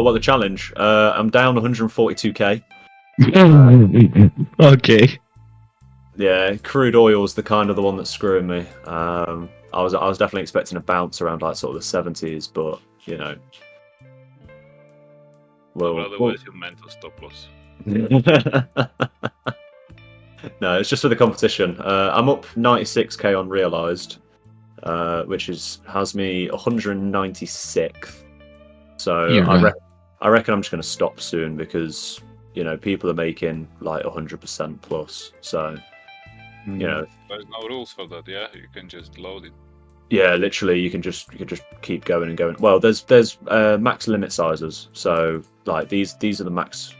Oh, what the challenge? I'm down 142k. Okay. Yeah, crude oil's the one that's screwing me. I was definitely expecting a bounce around like sort of the 70s, but you know. Well, otherwise your mental stop loss. No, it's just for the competition. I'm up 96k on realized, which has me 196th. So I reckon I'm just going to stop soon because you know people are making like 100% plus. So you know, there's no rules for that. Yeah, you can just load it. Yeah, literally, you can just keep going and going. Well, there's max limit sizes. So like these are the max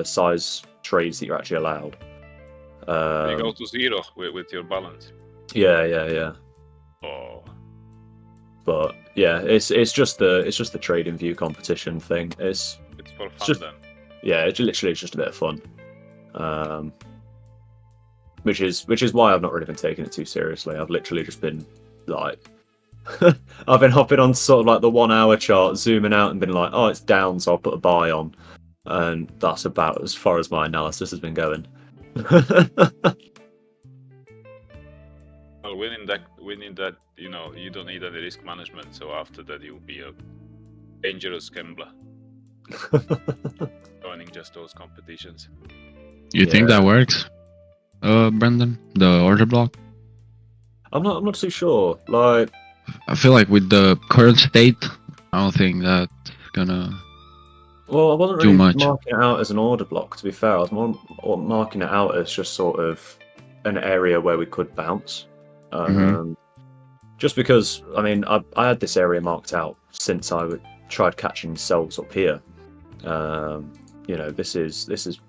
size trades that you're actually allowed. You go to 0 with your balance. Yeah. Oh. But yeah, it's just the trading view competition thing. It's for fun just, then. Yeah, it's just a bit of fun. Which is why I've not really been taking it too seriously. I've literally just been like, I've been hopping on sort of like the 1 hour chart, zooming out and been like, oh, it's down, so I'll put a buy on, and that's about as far as my analysis has been going. Well, winning that, you know, you don't need any risk management. So after that, you'll be a dangerous gambler. Joining just those competitions. You think that works, Brendan? The order block? I'm not too sure. Like, I feel like with the current state, I don't think that's gonna. Well, I wasn't too really much. marking it out as an order block. To be fair, I was more marking it out as just sort of an area where we could bounce. Just because, I mean, I had this area marked out since I tried catching sells up here. You know, this is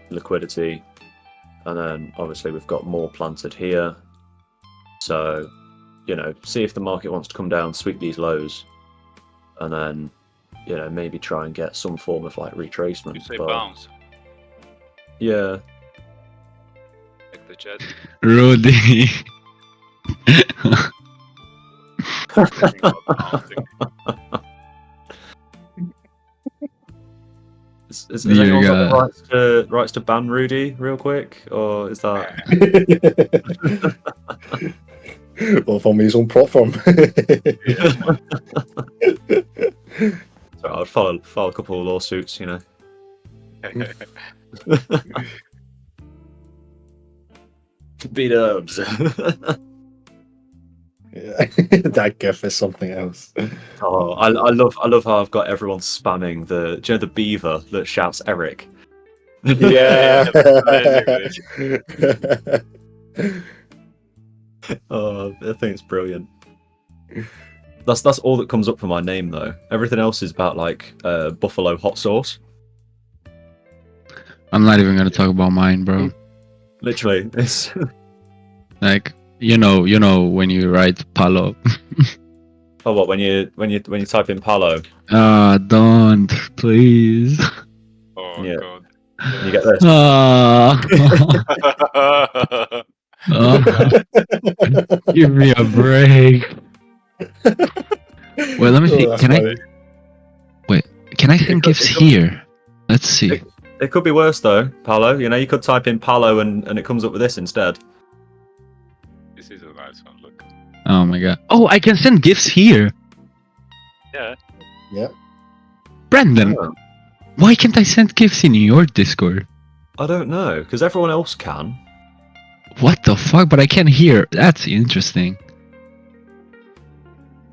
liquidity, and then obviously we've got more planted here. So, you know, see if the market wants to come down, sweep these lows, and then, you know, maybe try and get some form of like retracement. You say bounce. Yeah. Like the chat. Rudy. Is anyone got the rights to ban Rudy real quick, or is that? Well, from his own platform. So I'd file a couple of lawsuits, you know. Beat ups. Yeah, that gif is something else. Oh, I love how I've got everyone spamming the beaver that shouts Eric. Yeah. Oh, I think it's brilliant. That's all that comes up for my name though. Everything else is about like buffalo hot sauce. I'm not even gonna talk about mine, bro. Literally, it's like you know when you write palo. Oh, what when you type in palo? Don't please. Oh Yeah. god. You get this. Give me a break. Wait, let me see. Can I send gifts here? Let's see. It could be worse though, Palo. You know, you could type in Palo and it comes up with this instead. This is a nice one. Look. Oh my god. Oh, I can send gifts here. Yeah. Yeah. Brendan, why can't I send gifts in your Discord? I don't know, because everyone else can. What the fuck? But I can't hear. That's interesting.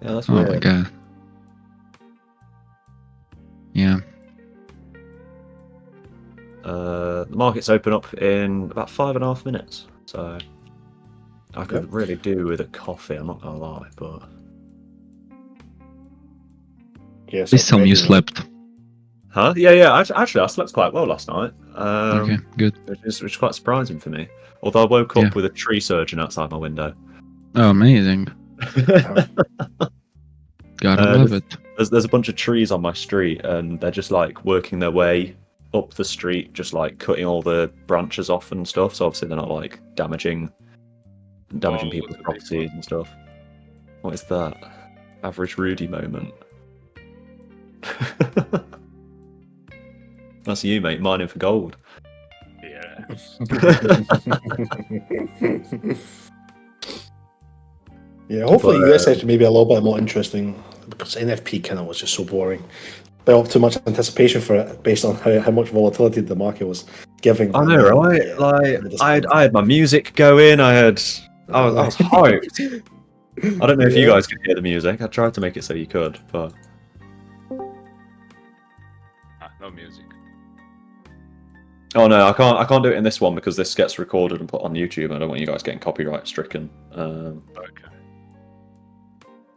Yeah, that's weird. weird. Oh my god. Yeah. The markets open up in about 5.5 minutes, so I could really do with a coffee. I'm not gonna lie, but yes. Please tell me you slept. Huh? Yeah. Actually, I slept quite well last night. Okay, good. Which is quite surprising for me. Although I woke up with a tree surgeon outside my window. Oh, amazing. Gotta love it. There's a bunch of trees on my street, and they're just like working their way up the street, just like cutting all the branches off and stuff. So obviously they're not like damaging people's properties and stuff. What is that? Average Rudy moment. That's you, mate, mining for gold. Yeah. Yeah, hopefully But, US edge may be a little bit more interesting because NFP kind of was just so boring. Built up too much anticipation for it based on how much volatility the market was giving. I and know, then, right? yeah, Like, really I had my music going. I was hyped. disappointing. I don't know if you Yeah. guys could hear the music. I tried to make it so you could, but No music. oh no, I can't do it in this one because this gets recorded and put on YouTube. I don't want you guys getting copyright stricken. Okay.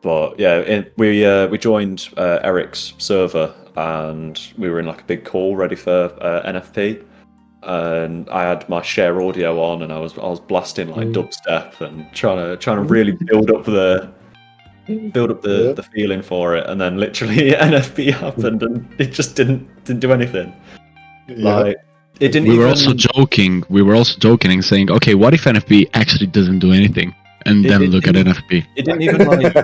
But yeah, we joined Eric's server and we were in like a big call ready for NFP, and I had my share audio on and I was blasting like dubstep and trying to really build up the feeling for it, and then literally NFP happened and it just didn't do anything. Yeah. Like it didn't. We were even... also joking. We were also joking and saying, okay, what if NFP actually doesn't do anything? And then look at NFP. It didn't even like.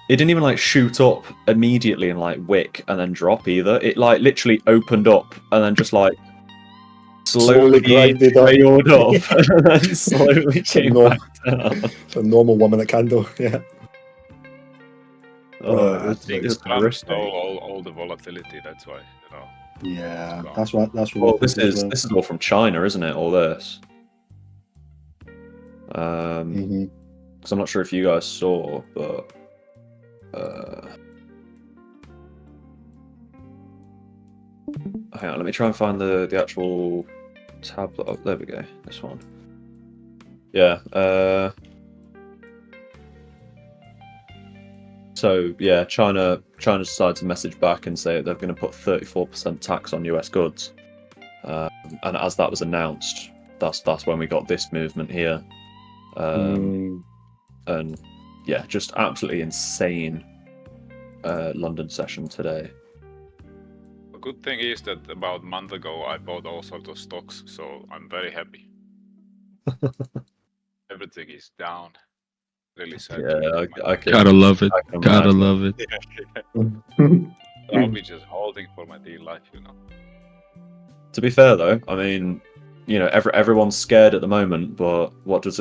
It didn't even like shoot up immediately and like wick and then drop either. It like literally opened up and then just like slowly grinded up. trailed up and then slowly came back down. It's a normal 1 minute candle. Yeah. I think it's Trump horrific. stole all the volatility. That's why, Yeah. gone. That's what. Well, this is all from China, isn't it? All this. Mhm. Because I'm not sure if you guys saw, but. Hang on, let me try and find the actual tab. Oh, there we go. This one. Yeah. So yeah, China decided to message back and say they're going to put 34% tax on US goods, and as that was announced, that's when we got this movement here, and yeah, just absolutely insane London session today. The good thing is that about a month ago I bought all sorts of stocks, so I'm very happy. Everything is down. Really sad. Yeah, I can. Gotta love it. I can Gotta imagine. love it. I'll be just holding for my dear life, To be fair though, I mean, you know, everyone's scared at the moment, but what does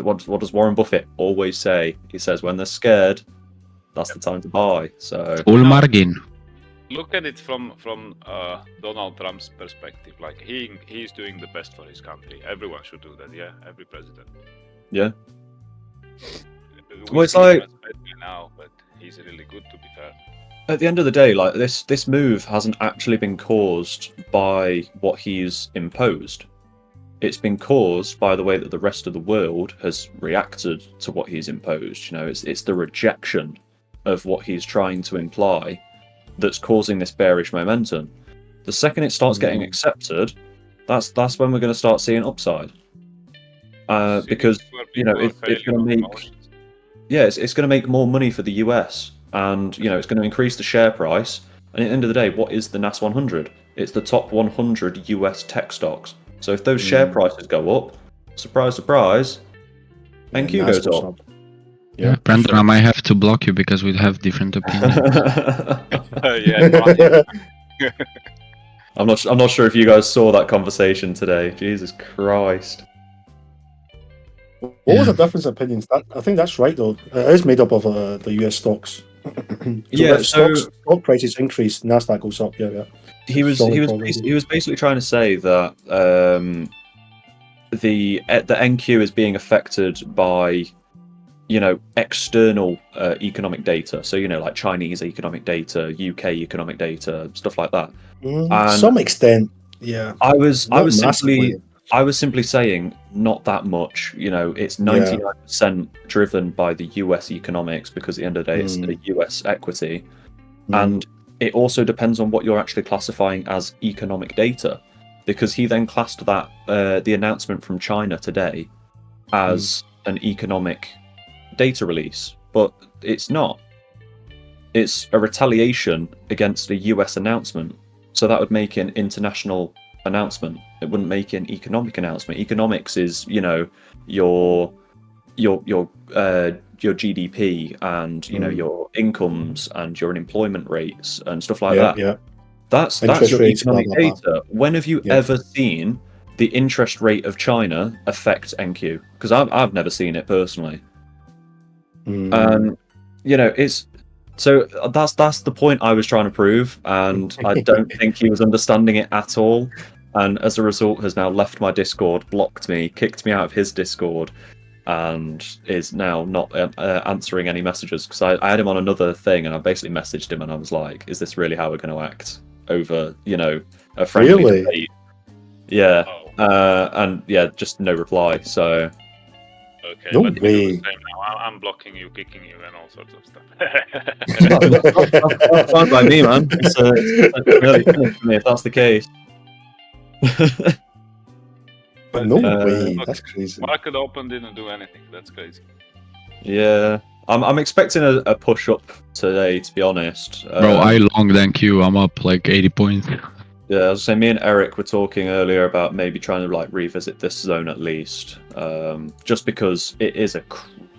Warren Buffett always say? He says when they're scared, that's the time to buy. So Full margin. Look at it from Donald Trump's perspective. Like he's doing the best for his country. Everyone should do that. Yeah, every president. yeah. We Well, it's see like- him as now, but he's really good, to be fair. At the end of the day, like this move hasn't actually been caused by what he's imposed. It's been caused by the way that the rest of the world has reacted to what he's imposed. You know, it's the rejection of what he's trying to imply that's causing this bearish momentum. The second it starts getting accepted, that's when we're going to start seeing upside. See, Because this is where you know people are it's failing going to on make emotions. it's going to make more money for the US, and you know it's going to increase the share price. And at the end of the day, what is the NAS 100? It's the top 100 US tech stocks. So if those share prices go up, surprise, surprise, NQ goes up. Yeah, Brandon, I might have to block you because we have different opinions. Yeah, I'm not sure if you guys saw that conversation today. Jesus Christ. What was the difference in opinions? I think that's right though. It is made up of the US stocks. Yeah, if so- stock prices increase, Nasdaq goes up. Yeah. He was basically trying to say that the NQ is being affected by, you know, external economic data. So you know, like Chinese economic data, UK economic data, stuff like that. To some extent, yeah. I was Not simply saying not that much. You know, it's 99% driven by the US economics because at the end of the day, it's a US equity, and it also depends on what you're actually classifying as economic data, because he then classed that the announcement from China today as an economic data release, but it's not. It's a retaliation against a US announcement, so that would make an international announcement. It wouldn't make an economic announcement. Economics is, you know, your GDP and you know your incomes and your unemployment rates and stuff like that. Yeah. That's Interest your rates, blah, economic blah, blah. data. When have you Yeah. ever seen the interest rate of China affect NQ? Because I've never seen it personally. Mm. You know, it's so that's the point I was trying to prove, and I don't think he was understanding it at all. And as a result, has now left my Discord, blocked me, kicked me out of his Discord, and is now not answering any messages. Because I had him on another thing, and I basically messaged him, and I was like, "Is this really how we're going to act over, you know, a friendly Really? debate?" Yeah, Oh, and yeah, just no reply. So okay. No Let me do way. the same now. I'm blocking you, kicking you, and all sorts of stuff. that's fine by me, man. It's an early finish for me if that's the case. But No yeah, way. look, That's crazy. market open didn't do anything. That's crazy. Yeah, I'm expecting a push up today, to be honest. Bro, I longed NQ. I'm up like 80 points. Yeah, I was saying, me and Eric were talking earlier about maybe trying to like revisit this zone at least, just because it is a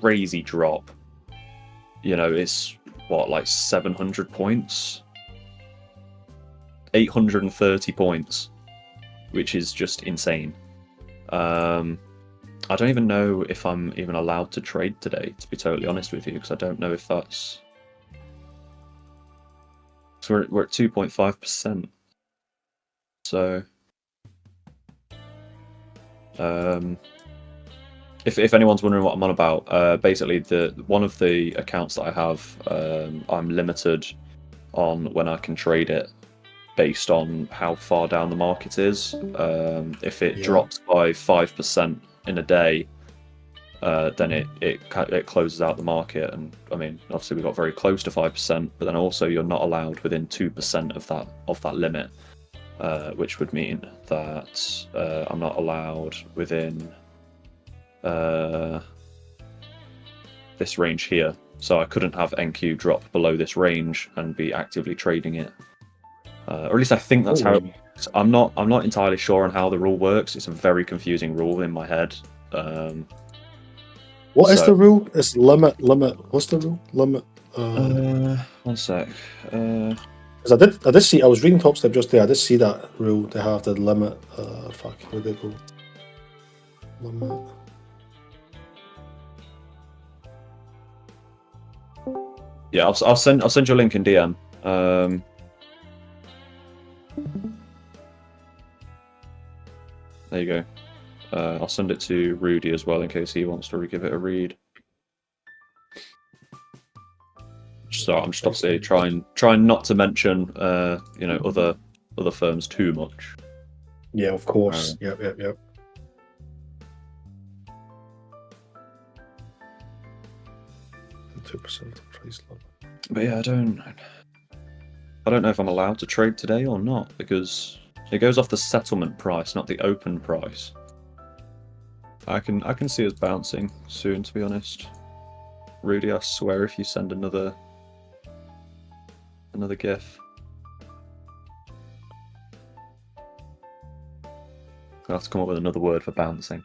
crazy drop. You know, it's what, like 700 points, 830 points, which is just insane. I don't even know if I'm even allowed to trade today, to be totally honest with you, because I don't know if that's. So we're at 2.5%. So, if anyone's wondering what I'm on about, basically one of the accounts that I have, I'm limited on when I can trade it based on how far down the market is. If it drops by 5% in a day, then it closes out the market. And I mean, obviously we got very close to 5%, but then also you're not allowed within 2% of that limit. Which would mean that I'm not allowed within this range here. So I couldn't have NQ drop below this range and be actively trading it. Or at least I think that's how it works. I'm not entirely sure on how the rule works. It's a very confusing rule in my head. What is the rule? It's limit. What's the rule? Limit. 1 sec. Because I did see. I was reading Top Step just there. I did see that rule. They have the limit. Fuck. Where did they go? Limit. Yeah, I'll send you a link in DM. There you go. I'll send it to Rudy as well in case he wants to give it a read. So I'm just obviously trying not to mention you know, other firms too much. Yeah, of course. Yep. 2% price level. But yeah, I don't know if I'm allowed to trade today or not, because it goes off the settlement price, not the open price. I can see us bouncing soon, to be honest. Rudy, I swear, if you send another GIF, I'll have to come up with another word for bouncing.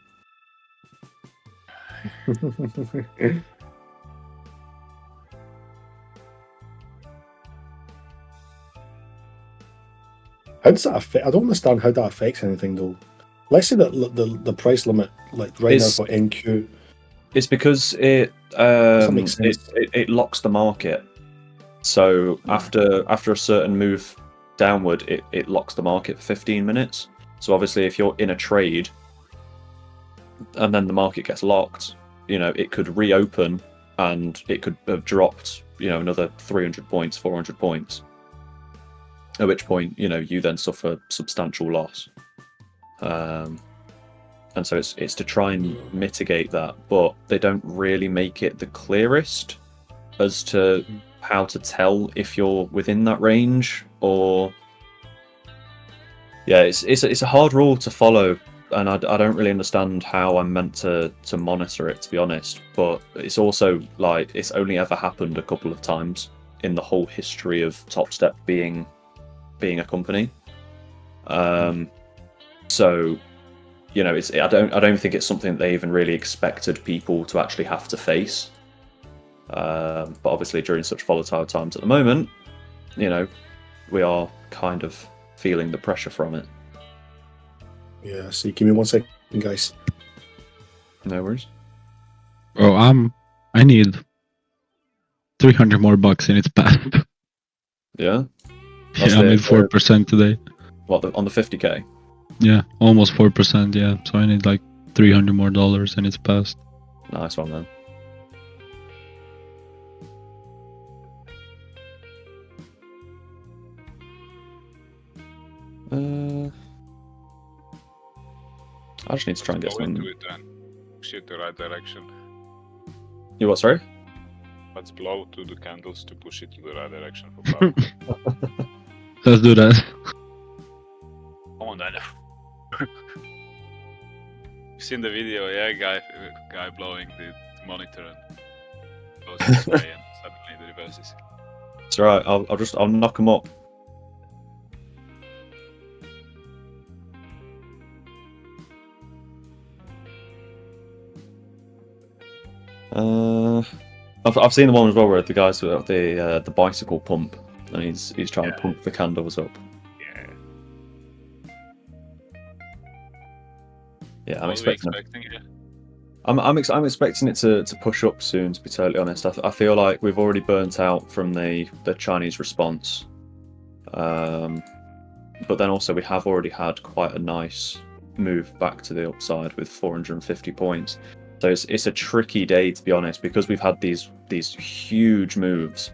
How does that affect? I don't understand how that affects anything though. Let's say that the price limit, like right now for NQ, it's because it locks the market. So after a certain move downward, it locks the market for 15 minutes. So obviously, if you're in a trade and then the market gets locked, you know, it could reopen and it could have dropped, you know, another 300 points, 400 points. At which point, you know, you then suffer substantial loss. And so it's to try and mitigate that, but they don't really make it the clearest as to how to tell if you're within that range, or yeah, it's a hard rule to follow, and I don't really understand how I'm meant to monitor it, to be honest. But it's also like it's only ever happened a couple of times in the whole history of Top Step being a company. So, you know, I don't think it's something that they even really expected people to actually have to face. But obviously, during such volatile times at the moment, you know, we are kind of feeling the pressure from it. Yeah, see, give me 1 second, guys. No worries. Bro, I need 300 more bucks in its past. Yeah. Yeah, I made 4% today. What, on the 50k? Yeah, almost 4%. Yeah, so I need like $300 more and it's passed. Nice one, then. I just need to try and get Go some. into it and push it the right direction. You what? Sorry. Let's blow to the candles to push it to the right direction for power. Let's do that. Come on, Daniel. You've seen the video, yeah? Guy blowing the monitor and goes this way, and suddenly the reverses. It's alright. I'll knock him up. I've seen the one as well where the guys with the bicycle pump, and he's trying to pump the candles up. Yeah. Yeah, I'm What are we expecting. yeah? I'm expecting it to push up soon. To be totally honest, I feel like we've already burnt out from the Chinese response, but then also we have already had quite a nice move back to the upside with 450 points. So it's a tricky day, to be honest, because we've had these huge moves.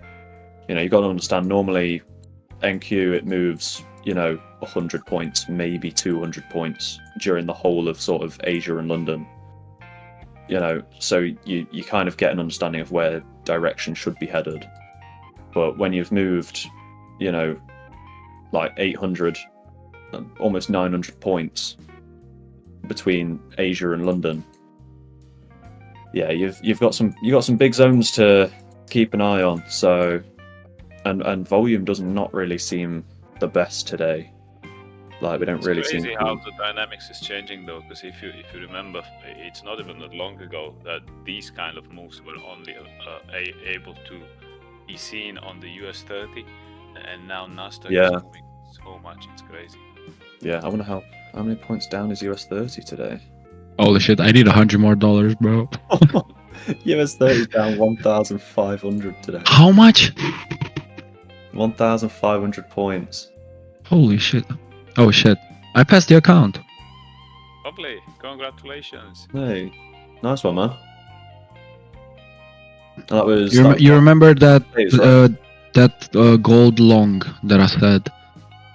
You know, you got to understand. Normally, NQ it moves 100 points, maybe 200 points during the whole of sort of Asia and London. So you kind of get an understanding of where direction should be headed. But when you've moved, like 800, almost 900 points between Asia and London. Yeah, you've got some big zones to keep an eye on. So, and volume does not really seem the best today. Like we don't It's really crazy seem. how the dynamics is changing though, because if you remember, it's not even that long ago that these kind of moves were only able to be seen on the US 30, and now Nasdaq is moving so much. It's crazy. Yeah, I wonder how many points down is US 30 today. Holy shit! I need $100 more, bro. US 30 is down 1,500 today. How much? 1,500 points. Holy shit! Oh shit! I passed the account. Lovely, congratulations. Hey, nice one, man. That was. You remember that right? gold long that I said?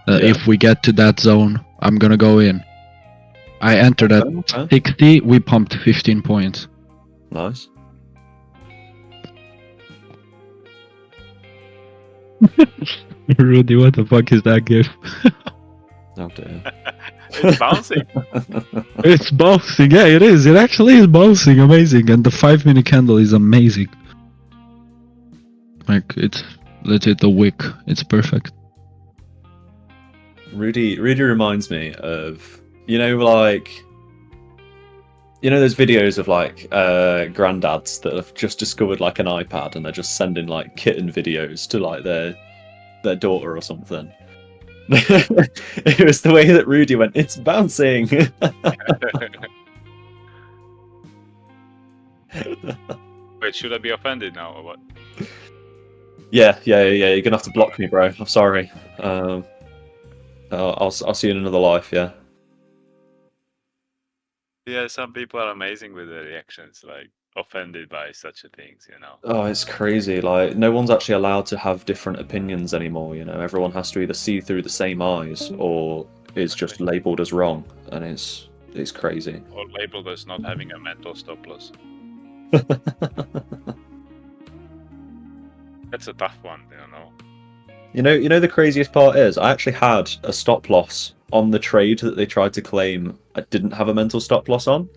If we get to that zone, I'm gonna go in. I entered at 60. We pumped 15 points. Nice. Rudy, what the fuck is that gift? Oh dear. It's bouncing. It's bouncing. Yeah, it is. It actually is bouncing. Amazing. And the 5-minute candle is amazing. Like, it's legit a wick. It's perfect. Rudy reminds me of, those videos of like granddads that have just discovered like an iPad and they're just sending like kitten videos to like their daughter or something. It was the way that Rudy went, it's bouncing. Wait, should I be offended now or what? Yeah. You're gonna have to block me, bro. I'm sorry. I'll see you in another life. Yeah. Yeah, some people are amazing with their reactions, like offended by such a things, Oh, it's crazy. Like no one's actually allowed to have different opinions anymore. Everyone has to either see through the same eyes or is just labelled as wrong, and it's crazy. Or labeled as not having a mental stop loss. That's a tough one, The craziest part is I actually had a stop loss on the trade that they tried to claim I didn't have a mental stop loss on.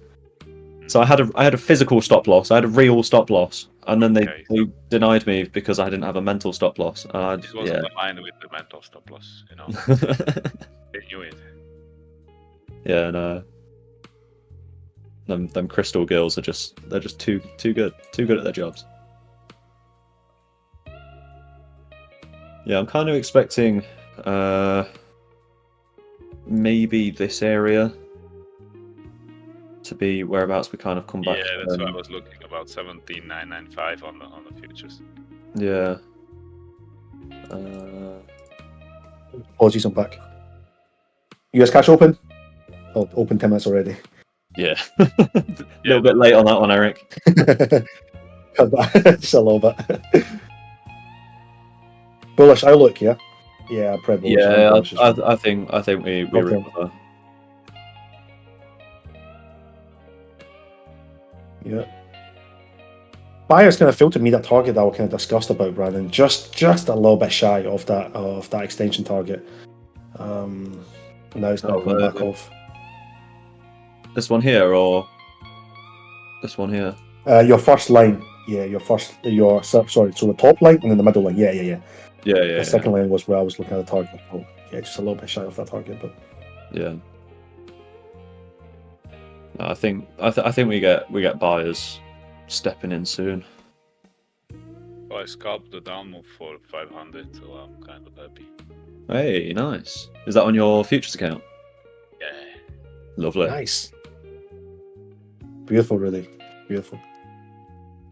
So I had a physical stop loss, I had a real stop loss, and then they denied me because I didn't have a mental stop loss. This wasn't aligned with the mental stop loss, They knew it. Yeah, no. Them crystal girls are they're just too good at their jobs. Yeah, I'm kind of expecting Maybe this area to be whereabouts we kind of come back. Yeah, that's what I was looking about. 17,995 on the futures. Yeah. Apologies, I'm back. US cash open? Oh, open 10 minutes already. Yeah. A little bit late on that one, Eric. Just a little bit. Bullish outlook, yeah? Yeah, pretty bullish. I'm Yeah, bullish as well. I think we Okay. recover. Yeah. Buyers kind of filtered me that target that we kind of discussed about, Brandon. Just a little bit shy of that extension target. Now it's kind of coming back off. This one here or this one here? Your first line, yeah. Sorry. So the top line and then the middle line, yeah. Yeah. The second line was where I was looking at the target. Oh, yeah, just a little bit shy of that target, but yeah. No, I think we get buyers stepping in soon. Well, I scalped the down move for 500, so I'm kind of happy. Hey, nice. Is that on your futures account? Yeah. Oh, Lovely. nice. Beautiful, really beautiful.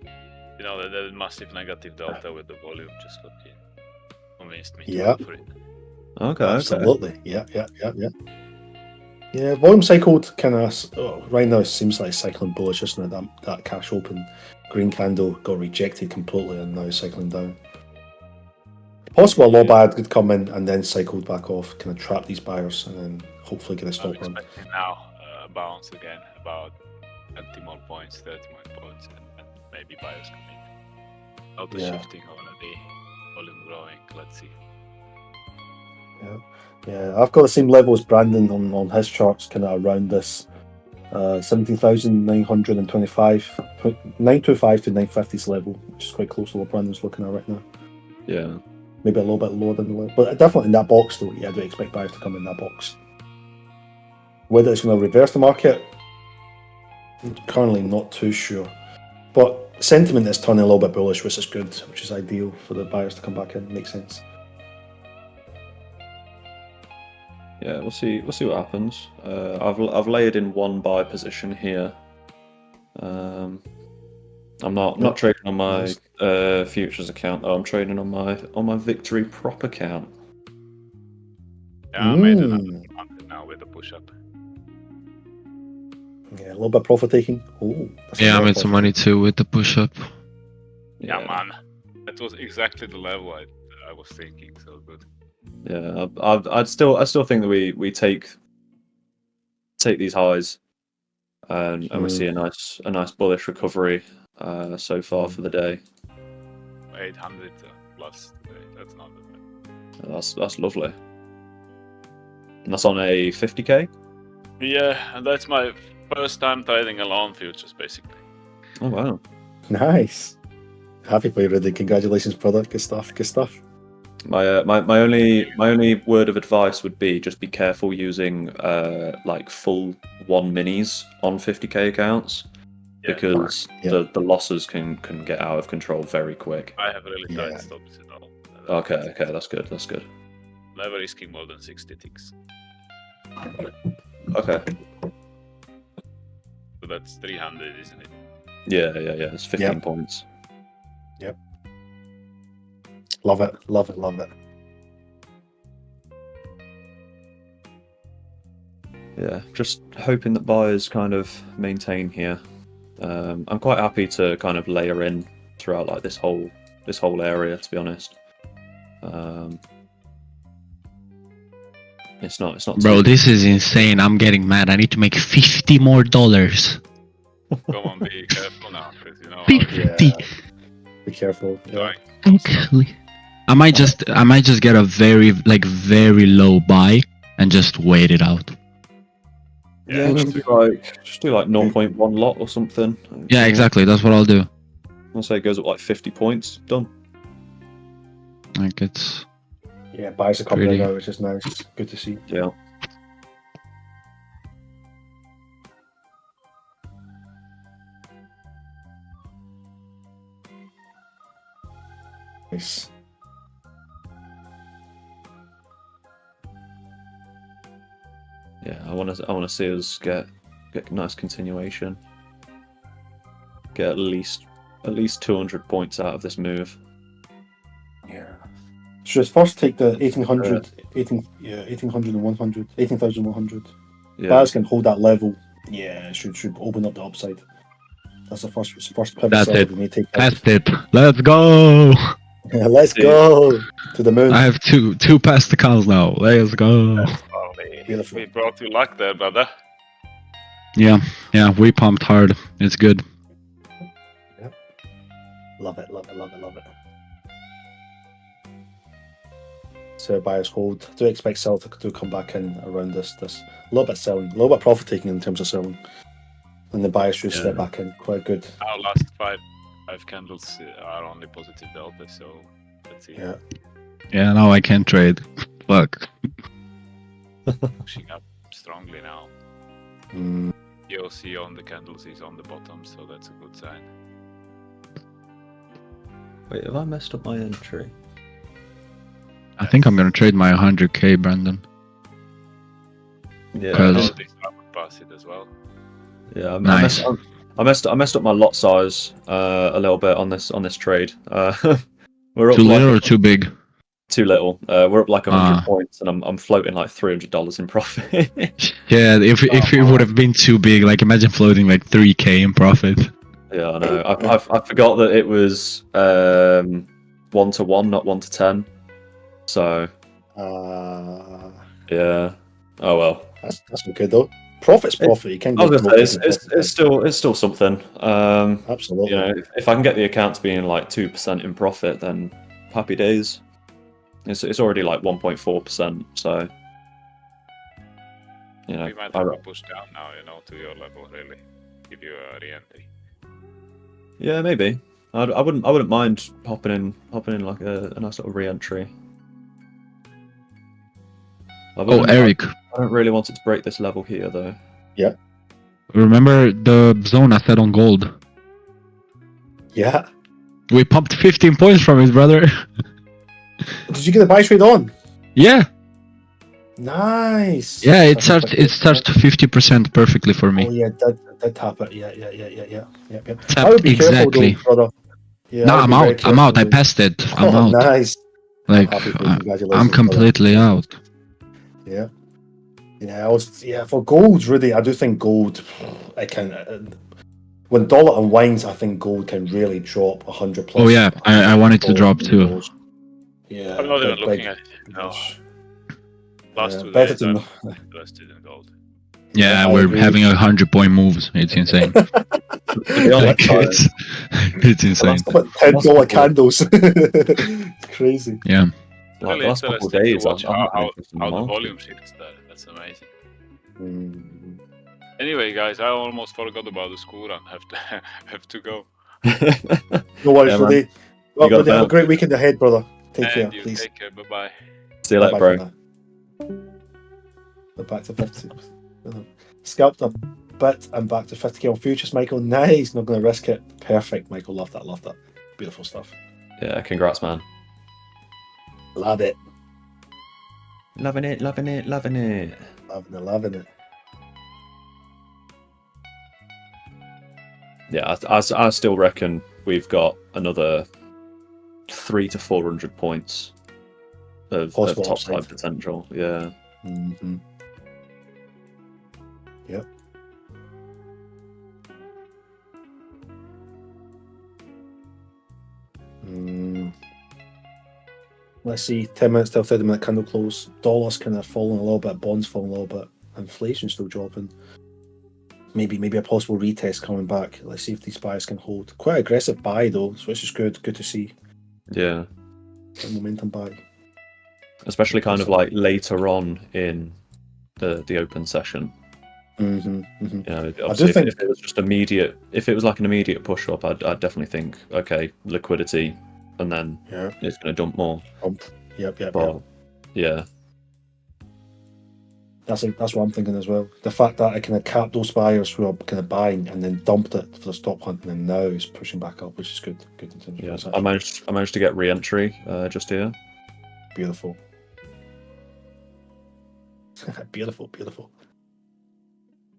You know, that massive negative delta with the volume just convinced me to Yeah. go for it. Okay. Absolutely. Yeah. Yeah, volume cycled kind of right now. It seems like it's cycling bullish, isn't it? That cash open green candle got rejected completely, and now it's cycling down. Possible a low buy could come in and then cycled back off, kind of trap these buyers, and then hopefully get a I'm stop run. expecting now a bounce again, about 20 more points, 30 more points, and maybe buyers coming. Auto shifting already, volume growing. Let's see. Yeah, I've got the same level as Brandon on his charts, kind of around this 17,925, 925 to 950s level, which is quite close to what Brandon's looking at right now. Yeah. Maybe a little bit lower than the level, but definitely in that box though. Yeah, I do expect buyers to come in that box. Whether it's going to reverse the market, I'm currently not too sure. But sentiment is turning a little bit bullish, which is good, which is ideal for the buyers to come back in. Makes sense. Yeah, we'll see what happens. I've layered in one buy position here. I'm not trading on my futures account though. I'm trading on my victory prop account. Yeah, I made another 100 now with a push up. Yeah, a little bit profit taking. Oh, Yeah, I made some money too with the push up. Yeah, man, that was exactly the level I was thinking. So good. Yeah, I still think that we take these highs, and we see a nice bullish recovery so far for the day. 800 plus today. That's not bad. That's lovely. And that's on a 50k. Yeah, and that's my first time trading alone futures, basically. Oh wow! Nice. Happy for you, Rudy. Congratulations, brother. Good stuff. Good stuff. My only word of advice would be just be careful using like full 1 minis on 50k accounts, because the losses can get out of control very quick. I have really tight stops, you know. Okay, that's good. Never risking more than 60 ticks. Okay. So that's 300, isn't it? Yeah. It's 15 points. Yep. Love it. Yeah, just hoping that buyers kind of maintain here. I'm quite happy to kind of layer in throughout like this whole area, to be honest. It's not. Bro, this is insane. I'm getting mad. I need to make $50 more. Come on, be careful now, because you know. 50. Be careful. Yeah. Actually, I might just get a very low buy and just wait it out. Yeah, just do like 0.1 lot or something. Yeah, exactly. That's what I'll do. I'll say it goes up like 50 points. Done. Like it's. Yeah, buys are coming in now, which is nice. Good to see. Yeah. Nice. Yeah, I want to see us get nice continuation. Get at least 200 points out of this move. Yeah. Should first take the 1800, 1800 and 100, 18,100. Yeah, Buyers can hold that level. Yeah, should open up the upside. That's the first pivot That's seller it. we need to take. Test it. Let's go. Let's go to the moon. I have two past accounts now. Let's go. Beautiful. We brought you luck there, brother. Yeah, we pumped hard. It's good. Love it. So buyers hold. Do expect sell to come back in around this. A little bit selling, a little bit profit taking in terms of selling, and the buyers should step back in. Quite good. Our last five candles are only positive delta, so let's see. Yeah, now I can't trade. Fuck. Pushing up strongly now. Mm. EOC on the candles is on the bottom, so that's a good sign. Wait, have I messed up my entry? I think I'm gonna trade my 100k, Brandon. Yeah, Cause- All these I would pass it as well. yeah. Nice. I messed up my lot size a little bit on this trade. We're up Too like little or too big? too little. We're up like 100 Ah. points, and I'm floating like $300 in profit. Yeah, if it would have been too big, like imagine floating like 3k in profit. Yeah, I know. I forgot that it was 1-to-1, not 1-to-10. So yeah. Oh well. That's not good though. Profit's profit. You can't I go. was gonna say it's still something. Absolutely. You know, if I can get the accounts being like 2% in profit, then happy days. It's already like 1.4%. So you know, We might have to push down now, to your level, really. Give you a re-entry. yeah, maybe. I wouldn't mind hopping in like a nice little re-entry. Oh, Eric, I don't really want it to break this level here, though. remember the zone I said on gold? Yeah. We pumped 15 points from it, brother. Did you get the buy trade on? Yeah, Nice. yeah. It starts to 50% perfectly for me. Oh yeah, did tap it. Yeah. Tapped I would be careful exactly. though, brother. Yeah, No, I would I'm be very out. I'm out. I careful. passed it. I'm Oh, out. nice. Like happy for you. I'm Congratulations, completely out. Yeah. For gold, really, I do think gold. I can. When dollar unwinds, I think gold can really drop 100 plus. Oh yeah, I wanted to drop too. Yeah. I'm not even big- looking big- at it. No. gosh. Last Yeah, 2 better days to I'm know. invested in gold. Yeah, I we're agree. having 100-point moves. It's insane. To be honest, It's insane. About $10 candles. It's crazy. Yeah. like Really the last couple of interesting to days, watch I've not been how interested in the market. volume shifts there. That's amazing. Mm. Anyway, guys, I almost forgot about the school run. Have to go. No worries, Yeah, man. Rudy. Well, You got Rudy, have a that. great weekend ahead, brother. Take And care, you please. take care. Bye bye. See you later, Bye-bye bro. for now. We're back to 50. Scalped a bit and back to 50k on futures, Michael. Nice. Not going to risk it. Perfect, Michael. Love that. Beautiful stuff. Yeah, congrats, man. Love it. Loving it. Loving it. Yeah, I still reckon we've got another 300 to 400 points of Possible top upside. side potential. Yeah. Mm-hmm. Yep. Let's see, 10 minutes till 30-minute candle close. Dollar's kind of falling a little bit, bonds falling a little bit, inflation's still dropping. Maybe a possible retest coming back. Let's see if these buys can hold. Quite aggressive buy though, so this is good. Good to see. Yeah. A momentum buy. Especially kind of like later on in the open session. Mm-hmm. You know, I obviously do think if it was just immediate, if it was like an immediate push up, I'd definitely think, okay, liquidity, and then it's going to dump more. Yep. But yeah, That's what I'm thinking as well. The fact that I kind of capped those buyers who are kind of buying and then dumped it for the stop hunt, and then now it's pushing back up, which is good. Good in terms of yeah. transaction. I managed to get re-entry just here. Beautiful. Beautiful.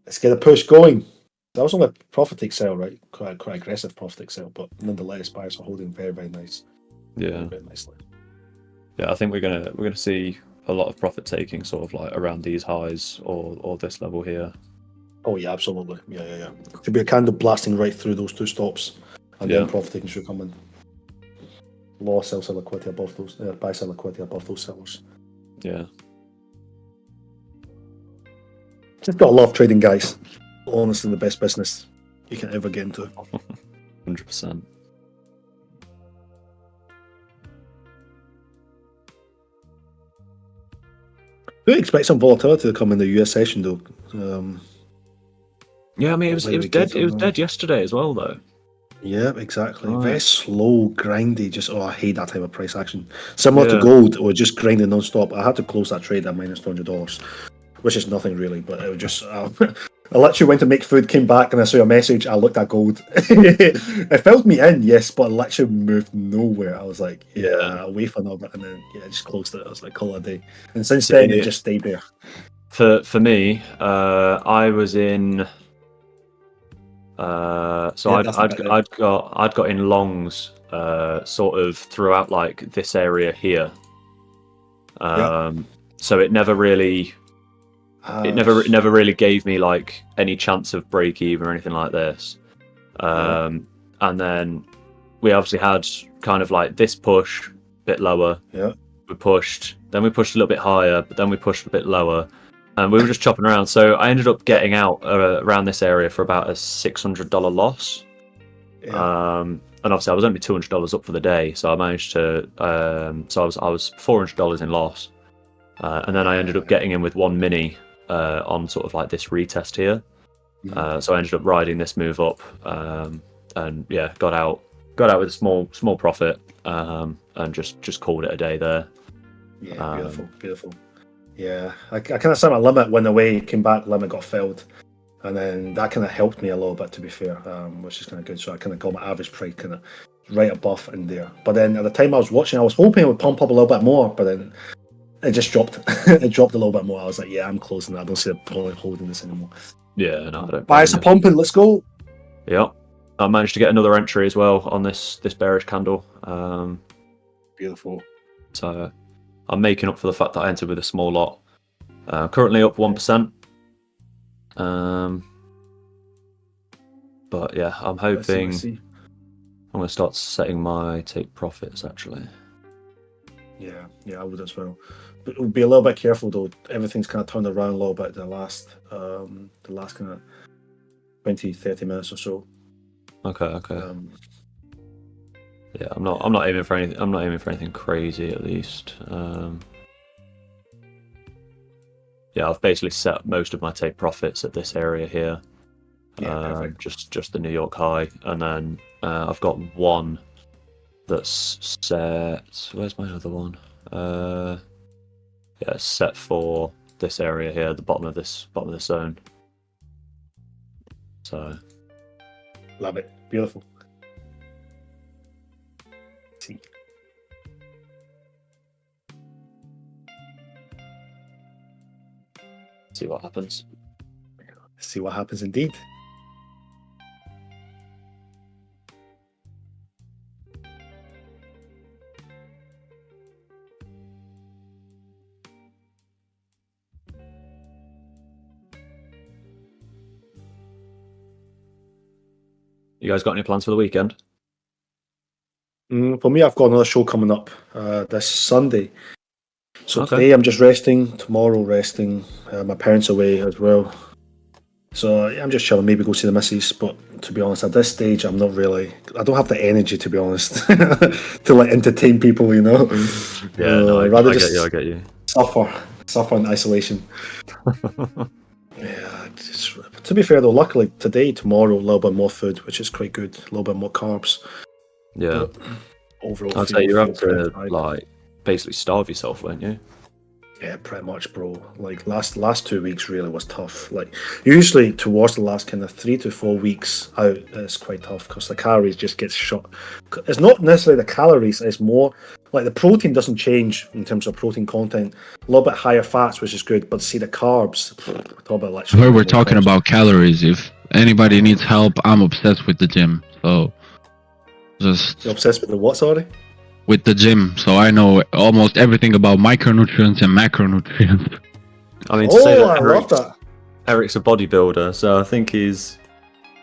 let's get a push going. That was only a profit take sale, right? Quite aggressive profit take sale, but nonetheless, buyers are holding very, very nice. Yeah. Very nicely. Yeah, I think we're gonna see a lot of profit taking sort of like around these highs or this level here. Oh yeah, absolutely. Yeah. Could be a candle blasting right through those two stops, and then profit taking should come in. Low sell liquidity above those, buy sell liquidity above those sellers. Yeah. Just got to love trading, guys. Honestly, the best business you can ever get into. 100%. We expect some volatility to come in the US session, though. Yeah, I mean, it was dead. It was dead yesterday as well, though. Yeah, exactly. Right. Very slow, grindy. Just I hate that type of price action. Similar to gold, or just grinding non-stop. I had to close that trade at minus $200, which is nothing really. But it was just I literally went to make food, came back, and I saw a message. I looked at gold. It filled me in, yes, but it literally moved nowhere. I was like, away for another bit, and then I just closed it. I was like, call it a day. And since then, it just stayed there. For me, I was in. I'd got in longs sort of throughout like this area here. So it never really gave me like any chance of break even or anything like this. And then we obviously had kind of like this push a bit lower. Yeah. We pushed a little bit higher, but then we pushed a bit lower. And we were just chopping around, so I ended up getting out around this area for about a $600 loss. Yeah. And obviously, I was only $200 up for the day, so I managed to. So I was $400 in loss, and then I ended up getting in with one mini on sort of like this retest here. So I ended up riding this move up, and yeah, got out with a small profit, and just called it a day there. Yeah, beautiful. Yeah, I kind of saw my limit went away, came back, limit got filled, and then that kind of helped me a little bit, to be fair, which is kind of good. So I kind of got my average price kind of right above in there. But then at the time I was watching, I was hoping it would pump up a little bit more, but then it just dropped. It dropped a little bit more. I was like, yeah, I'm closing. I don't see the point holding this anymore. Yeah, no, I don't. Buyers are pumping. Let's go. Yeah, I managed to get another entry as well on this bearish candle. Beautiful. So I'm making up for the fact that I entered with a small lot. Currently up 1%. But yeah, I'm hoping I'm going to start setting my take profits actually. Yeah, I would as well. But we'll be a little bit careful though. Everything's kind of turned around a little bit the last kind of 20-30 minutes or so. Okay. Yeah, I'm not aiming for anything. I'm not aiming for anything crazy at least. Yeah, I've basically set most of my take profits at this area here. Yeah, just the New York high, and then I've got one that's set. Where's my other one? Yeah, it's set for this area here, the bottom of this zone. So, love it. Beautiful. See what happens. See what happens indeed. You guys got any plans for the weekend? For me, I've got another show coming up this Sunday. So Okay. today I'm just resting, tomorrow resting. My parents are away as well. So I'm just chilling, maybe go see the missus. But to be honest, at this stage, I don't have the energy, to be honest, to like entertain people, you know. Yeah, no, I get you. Suffer in isolation. Yeah, to be fair though, luckily today, tomorrow, a little bit more food, which is quite good. A little bit more carbs. Yeah. But overall, I'd say you're up to like basically starve yourself, weren't you? Yeah, pretty much, bro. Like last 2 weeks really was tough. Like usually towards the last kind of 3 to 4 weeks out is quite tough because the calories just get shot. It's not necessarily the calories; it's more like the protein doesn't change in terms of protein content. A little bit higher fats, which is good, but see the carbs. Talk about like Where we're talking about calories. If anybody needs help, I'm obsessed with the gym. So just You're obsessed with the what? Sorry. with the gym, so I know almost everything about micronutrients and macronutrients. I mean, to say Oh, that I love that. Eric's a bodybuilder, so I think he's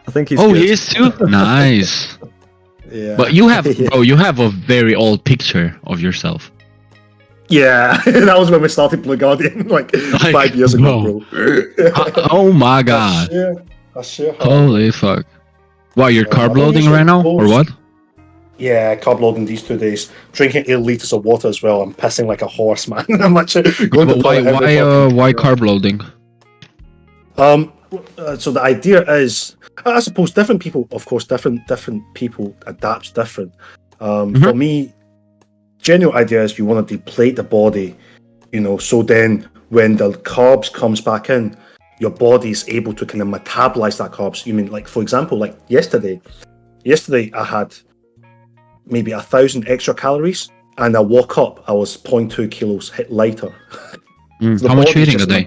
Oh, good. he is too. Nice. Yeah. But you have, bro, you have a very old picture of yourself. Yeah, that was when we started Blue Guardian, like 5 years ago, bro. Oh my god. I share how- Holy fuck. Wow, you're Yeah, carb I don't loading usually right now, or post. what? Yeah, carb loading these 2 days. Drinking 8 liters of water as well. I'm pissing like a horse, man. I'm actually going to But the toilet every fucking- why carb loading? So the idea is, I suppose, different people, of course, different people adapt different. For me, general idea is you want to deplete the body, so then when the carbs comes back in, your body is able to kind of metabolize that carbs. You mean, like, for example, like yesterday I had maybe 1,000 extra calories, and I woke up, I was 0.2 kilos lighter. How much you eating a day?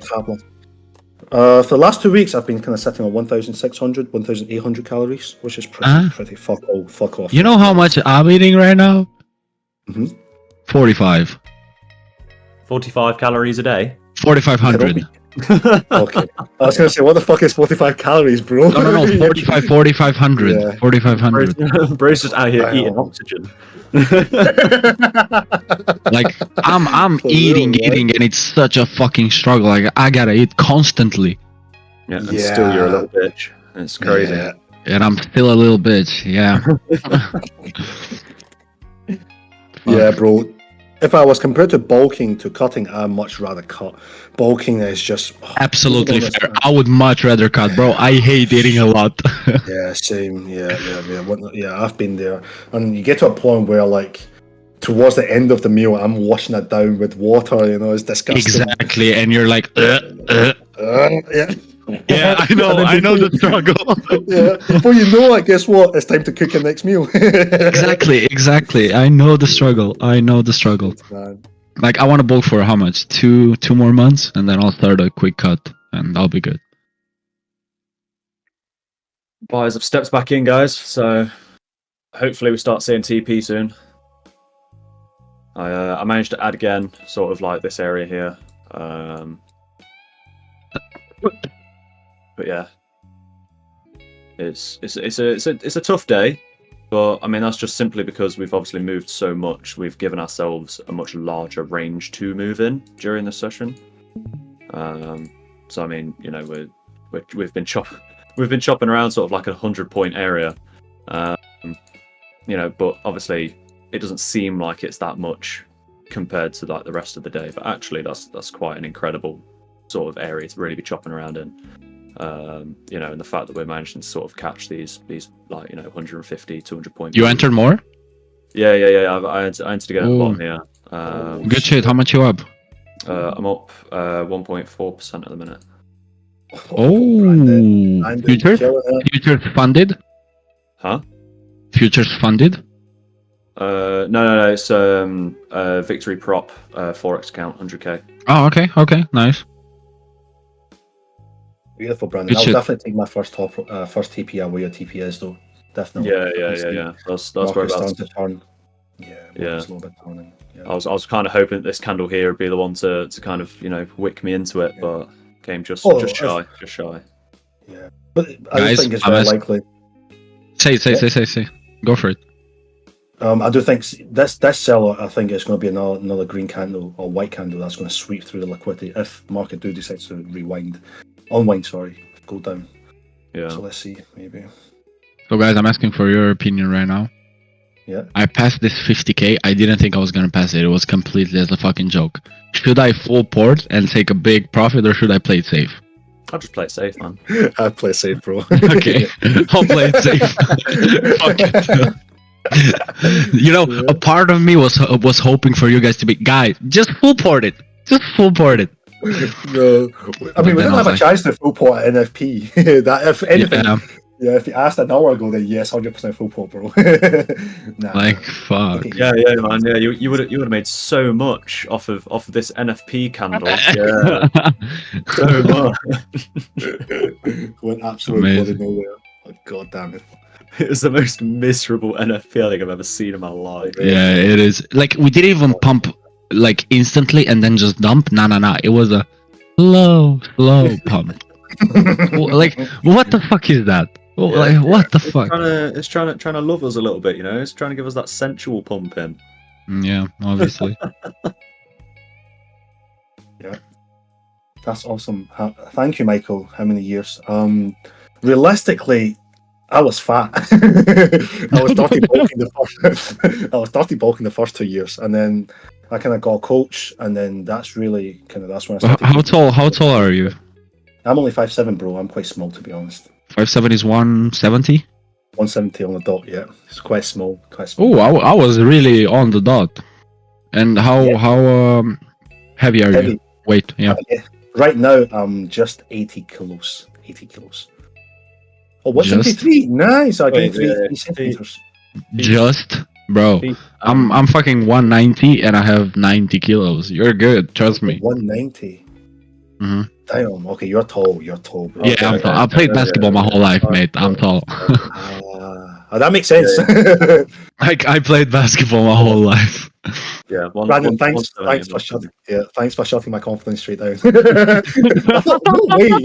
For the last 2 weeks, I've been kind of sitting on 1,600, 1,800 calories, which is pretty fuck off. You know how much I'm eating right now? Mhm. 45. 45 calories a day. 4,500. Okay. I was going to say, what the fuck is 45 calories, bro? No, 4,500. Yeah. 4,500. Bro's just out here Wow. eating oxygen. Like, I'm For eating, real, right? and it's such a fucking struggle. Like, I gotta eat constantly. Yeah, and still you're a little bitch. It's crazy. Yeah. And I'm still a little bitch, yeah. Yeah, bro. If I was compared to bulking to cutting, I'd much rather cut. Bulking is just Absolutely fair. I would much rather cut, bro. I hate eating a lot. Yeah, same. Yeah. I've been there, and you get to a point where, like, towards the end of the meal, I'm washing it down with water. It's disgusting. Exactly, and you're like, Yeah. Yeah, I know the struggle. Yeah. Before you know it, guess what? It's time to cook your next meal. Exactly. I know the struggle. Man. Like, I want to bulk for how much? Two more months, and then I'll start a quick cut, and I'll be good. Buyers have stepped back in, guys. So hopefully we start seeing TP soon. I managed to add again, sort of like this area here. But yeah, it's a tough day, but I mean that's just simply because we've obviously moved so much. We've given ourselves a much larger range to move in during the session. So I mean, we've been chopping around sort of like a 100-point area, but obviously it doesn't seem like it's that much compared to like the rest of the day. But actually, that's quite an incredible sort of area to really be chopping around in. And the fact that we're managing to sort of catch these like 150, 200 point. You entered more? Yeah. I entered again at the bottom here. Good shit. How much you up? I'm up 1.4% at the minute. And Futures funded? Huh? Futures funded? No. It's Victory Prop Forex account 100k. Oh, okay, nice. Beautiful, Brandon. I'll definitely take my first TP where your TP is, though. Definitely. Yeah. That's where starting to turn. Yeah. It's a little bit turning. Yeah. I was kind of hoping that this candle here would be the one to kind of wick me into it, but came just shy. Yeah, but I Guys, think it's very likely. Say. Go for it. I do think this seller, I think it's going to be another green candle or white candle that's going to sweep through the liquidity if market do decide to unwind, go down. Yeah. So let's see, maybe. So guys, I'm asking for your opinion right now. Yeah. I passed this 50k. I didn't think I was going to pass it. It was completely as a fucking joke. Should I full port and take a big profit, or should I play it safe? I'll just play it safe, man. I'd play safe, bro. Okay, I'll play it safe. Fuck it. A part of me was hoping for you guys to be, guys, just full port it. Just full port it. No, I mean we then don't I have was a like- chance to full port at NFP. That if anything, Yeah, if you asked an hour ago, then yes, 100% full port, bro. Nah. like fuck. Yeah, man. Yeah, you would have made so much off of this NFP candle. Yeah, so much. Went absolutely bloody Amazing. nowhere. Oh, God damn it. It was the most miserable NFP I think I've ever seen in my life. Yeah, it is. Like we didn't even pump like instantly and then just dump. Nah. It was a slow pump. Like what the fuck is that? Like what the fuck? It's trying to love us a little bit, you know. It's trying to give us that sensual pump in. Yeah, obviously. That's awesome. Thank you, Michael. How many years? Realistically, I was fat. I was dirty bulking the first 2 years, and then I kind of got a coach, and then that's really that's when I started. How tall are you? I'm only 5'7", bro. I'm quite small, to be honest. 5'7" is 170. 170 on the dot. Yeah, it's quite small. Oh, I was really on the dot. And how heavy are you? Weight, yeah. Right now, I'm just 80 kilos. 80 kilos. Oh, 173. Nice. I gained 3 centimeters. Just, bro. I'm fucking 190 and I have 90 kilos. You're good. Trust me. 190. Mm-hmm. Damn. Okay, you're tall. You're tall, bro. Yeah, I'm tall. I played basketball my whole life, mate. I'm tall. That makes sense. Like I played basketball my whole life. Yeah, Brandon, thanks for shutting my confidence straight down. I thought, no way. I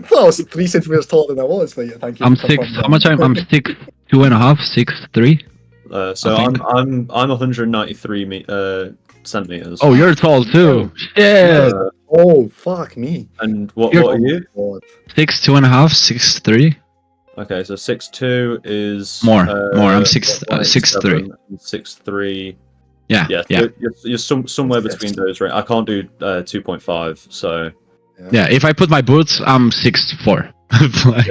thought I was 3 centimeters taller than I was, but yeah, thank you. I'm 6. How much I'm 6'2.5", 6'3". So I'm 193 centimeters. Oh, you're tall too. Yeah. Oh, fuck me. And what You're- are you? 6'2.5", 6'3". Okay, so 6'2" is More. I'm 6'3". 6'3". Yeah. You're somewhere between those, right? I can't do 2.5, so Yeah, if I put my boots, I'm 6'4". Like,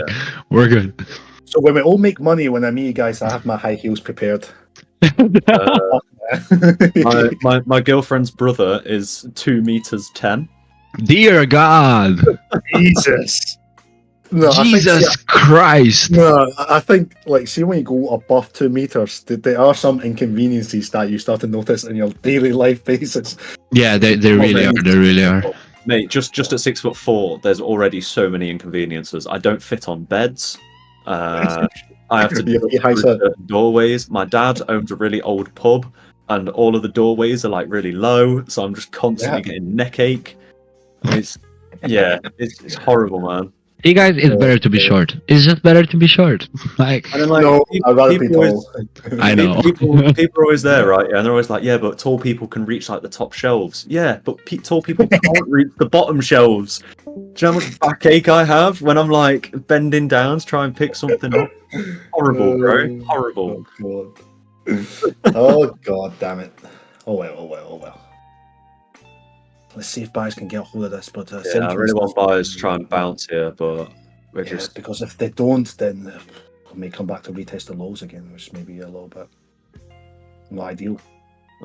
we're good. So when we all make money, when I meet you guys, I have my high heels prepared. my girlfriend's brother is 2 meters 10. Dear God. Jesus. No, Jesus Christ. No, I think, like, see when you go above 2 meters, there are some inconveniences that you start to notice in your daily life basis. Yeah, they really are. They really are. Mate, just at 6'4", there's already so many inconveniences. I don't fit on beds. I have to do certain doorways. My dad owns a really old pub, and all of the doorways are like really low, so I'm just constantly getting neck ache. It's horrible, man. You guys, it's better to be short. It's just better to be short. Like, And then, like, No, I'd rather be tall. I know. People are always there, right? Yeah, and they're always like, yeah, but tall people can reach like the top shelves. Yeah, but tall people can't reach the bottom shelves. Do you know how much backache I have when I'm like bending down to try and pick something up? Horrible, bro. Horrible. Oh, God. Oh, God damn it. Oh, well. Let's see if buyers can get a hold of this. But I really want buyers to try and bounce here, but we're just because if they don't, then we may come back to retest the lows again, which may be a little bit not ideal.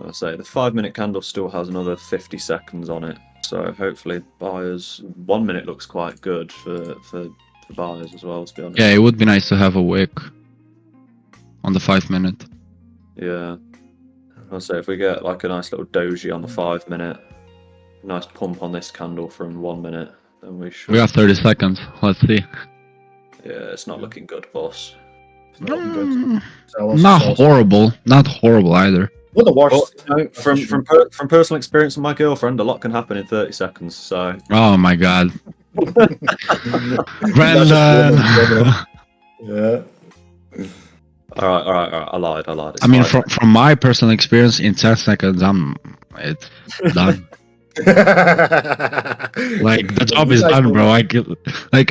I'll say the 5-minute candle still has another 50 seconds on it, so hopefully buyers 1 minute looks quite good for buyers as well. To be honest, yeah, it would be nice to have a wick on the 5 minute. Yeah, I'll say if we get like a nice little doji on the 5 minute, nice pump on this candle from 1 minute, then we should. We got 30 seconds. Let's see. Yeah, it's not looking good, boss. It's not looking good. So Not horrible. Not horrible either. What the worst? Well, you know, from personal experience with my girlfriend, a lot can happen in 30 seconds. So. Oh my God. Brandon. Yeah. All right. I lied. It's I mean, fine. from my personal experience, in 10 seconds, it's done. Like the job is done, bro.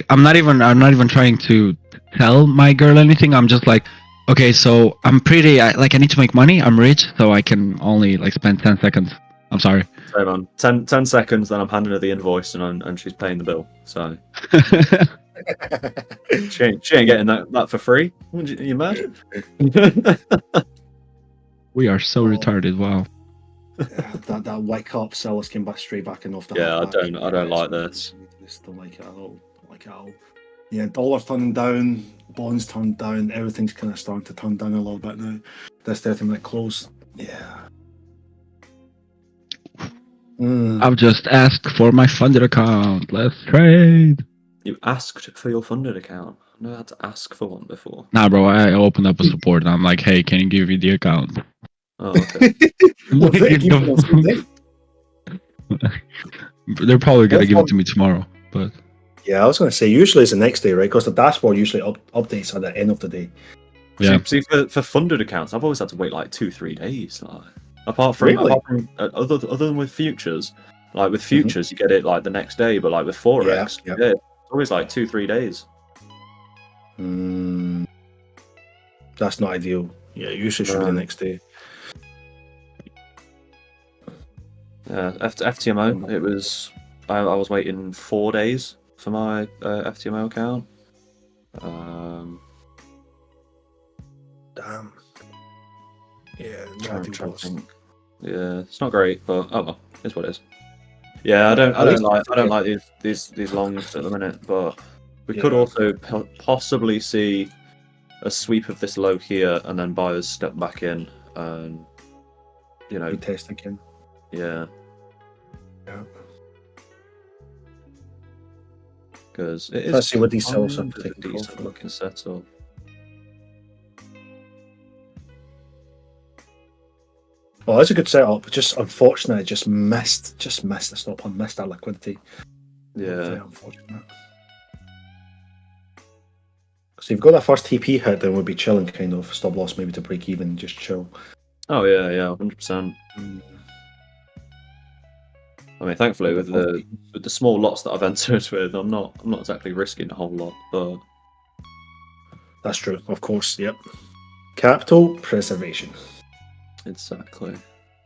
I'm not even trying to tell my girl anything. I'm just like, okay, so I'm pretty. I need to make money. I'm rich, so I can only like spend 10 seconds. I'm sorry. Sorry, man. 10 seconds, then I'm handing her the invoice, and she's paying the bill. So she ain't getting that for free. Are you mad? We are so retarded. Wow. that wake up sellers came back straight back in off the Yeah, half back. I don't like this. I just don't like it at all. Don't like it at all. Yeah, dollars turning down, bonds turned down, everything's kind of starting to turn down a little bit now. This 30-minute close. Yeah. I've just asked for my funded account. Let's trade. You asked for your funded account. I never had to ask for one before. Nah, bro, I opened up a support and I'm like, hey, can you give me the account? Oh, okay. Well, they give it on the day. They're probably gonna give it to me tomorrow, but Yeah, I was going to say, usually it's the next day, right? Because the dashboard usually updates at the end of the day. yeah. See, for funded accounts, I've always had to wait like 2-3 days. Like, apart from Really? other than with futures, like with futures, you get it like the next day, but like with forex, Yeah. it's always like 2-3 days. That's not ideal. Yeah, usually should be the next day. Yeah, FTMO, it was. I was waiting 4 days for my FTMO account. Damn. Yeah, I'm not trying ideal. to Boss. think. Yeah, it's not great, but oh well, it's what it is. Yeah, I At don't least like it's okay. these longs at the minute, but we could Yeah. also possibly see a sweep of this low here, and then buyers step back in, and Retest again. yeah, Yeah. because it is. Let's see what these sellers are kind of a taking decent profit. looking setup. Well, that's a good setup. Just unfortunate, it just missed the stop on, missed that liquidity. Very Yeah, unfortunate. So you've got that first TP hit, then we'll be chilling, kind of stop loss, maybe to break even, just chill. oh yeah, 100%. I mean, thankfully with the small lots that I've entered with, I'm not exactly risking a whole lot, but That's true, of course. Yep. Capital preservation. exactly.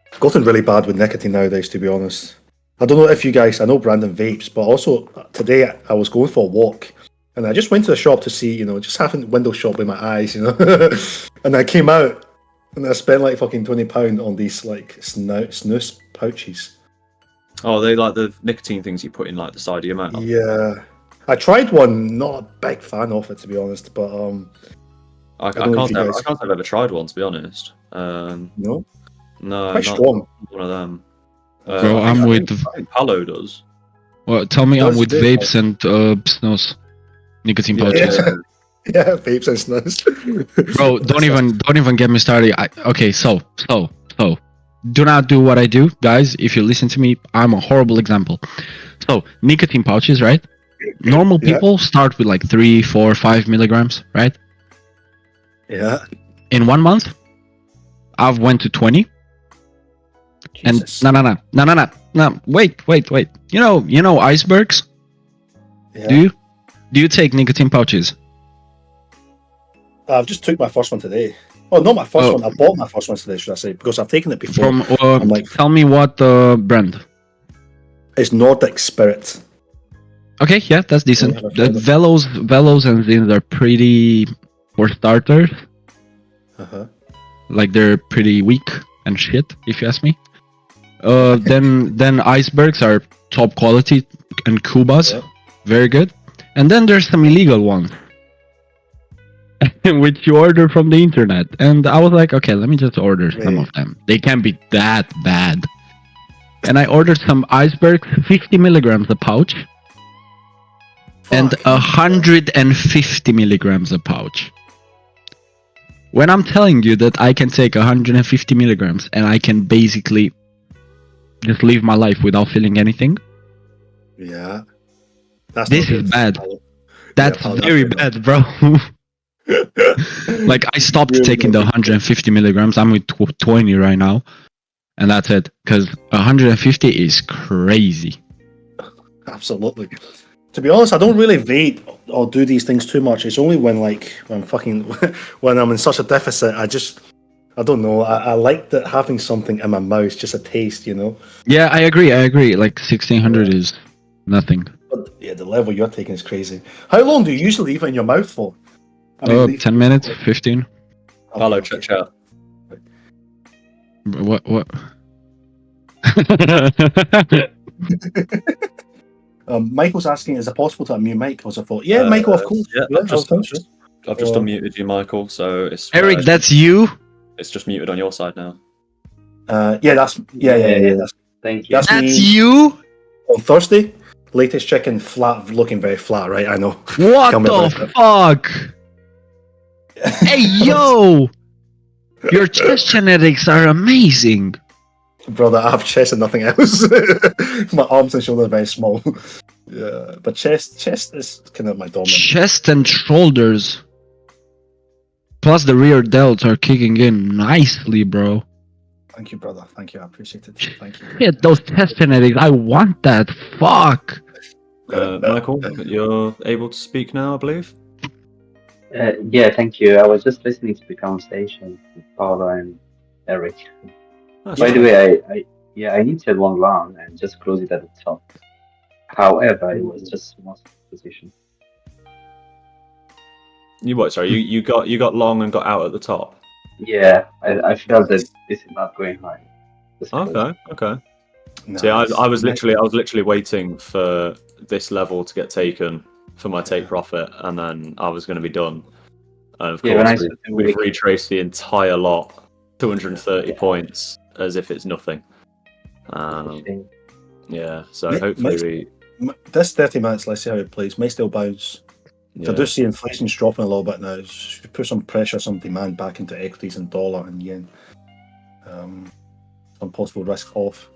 It's gotten really bad with nicotine nowadays, to be honest. I don't know if you guys, I know Brandon vapes, but also today I was going for a walk and I just went to the shop to see, just having window shop with my eyes, and I came out and I spent like fucking £20 on these like snus pouches. Oh, they like the nicotine things you put in like the side of your mouth. Yeah. I tried one, not a big fan of it, to be honest, but I don't know if can't you say guys- I've ever tried one, to be honest. no, No, quite not strong. one of them. Bro, I I'm think with. Palo does. Well, tell me I'm Does with it? vapes and snus, nicotine Yeah, pouches. Yeah, vapes and snus. Bro, don't even get me started. Okay, so do not do what I do, guys. If you listen to me, I'm a horrible example. So nicotine pouches, right? Normal Yeah. people start with like 3, 4, 5 milligrams, right? Yeah. In 1 month, I've went to 20. Jesus. And no. Wait. You know icebergs? Yeah. Do you take nicotine pouches? I've just took my first one today. Oh, not my first Oh. one. I bought my first one today, should I say? Because I've taken it before. From I'm like- tell me what brand. It's Nordic Spirit. Okay, yeah, that's decent. Yeah, I've The heard of it. Velos and Zins are pretty, for starters, Uh-huh. like they're pretty weak and shit, if you ask me. Then icebergs are top quality, and Kubas, Yeah. very good. And then there's some illegal ones, which you order from the internet. And I was like, okay, let me just order some Right. of them. They can't be that bad. And I ordered some icebergs, 50 milligrams a pouch, and Fuck. 150 milligrams a pouch. When I'm telling you that I can take 150 milligrams and I can basically just live my life without feeling anything, Yeah. That's this not is good. bad. That's pal, that's very good. bad, bro. Like I stopped Really taking the good. 150 milligrams. I'm with 20 right now, and that's it. Because 150 is crazy. Absolutely. To be honest, I don't really vape or do these things too much. It's only when when I'm in such a deficit, I don't know. I like that having something in my mouth, just a taste, Yeah, I agree. Like 1600 is nothing. But yeah, the level you're taking is crazy. How long do you usually leave it in your mouth for? leave- 10 minutes, 15. Palo, Okay. chat. What? Michael's asking, is it possible to unmute Mike? Was I thought, yeah, Michael, of course. Yeah, I've just unmuted you, Michael. So it's Eric, that's you. it's just muted on your side now. Yeah, that's Thank you. that's That's me you. on Thursday. Latest chicken, flat, looking very flat, right? I know. What Tell me the about it. fuck? Hey, yo! Your chest genetics are amazing. Brother, I have chest and nothing else. My arms and shoulders are very small. Yeah, but chest is kind of my dominant. Chest and shoulders. Plus the rear delts are kicking in nicely, bro. Thank you, brother. Thank you. I appreciate it. Thank you. Yeah, those chest genetics. I want that. Fuck. Michael, you're able to speak now, I believe. Yeah, thank you. I was just listening to the conversation with Paolo and Eric. By the way, I initiated one round and just closed it at the top. However, it was just most position. You what? Sorry, you got long and got out at the top. Yeah, I felt that this is not going high. Just close it. Okay. Nice. See, I was literally waiting for this level to get taken for my take profit, and then I was going to be done. And of Yeah, when course, I we've retraced the entire lot, 230 points, as if it's nothing. Yeah, so hopefully this 30 minutes, let's see how it plays. May still bounce. yeah. So I do see inflation's dropping a little bit now. Should put some pressure, some demand back into equities and dollar and yen. Some possible risk off.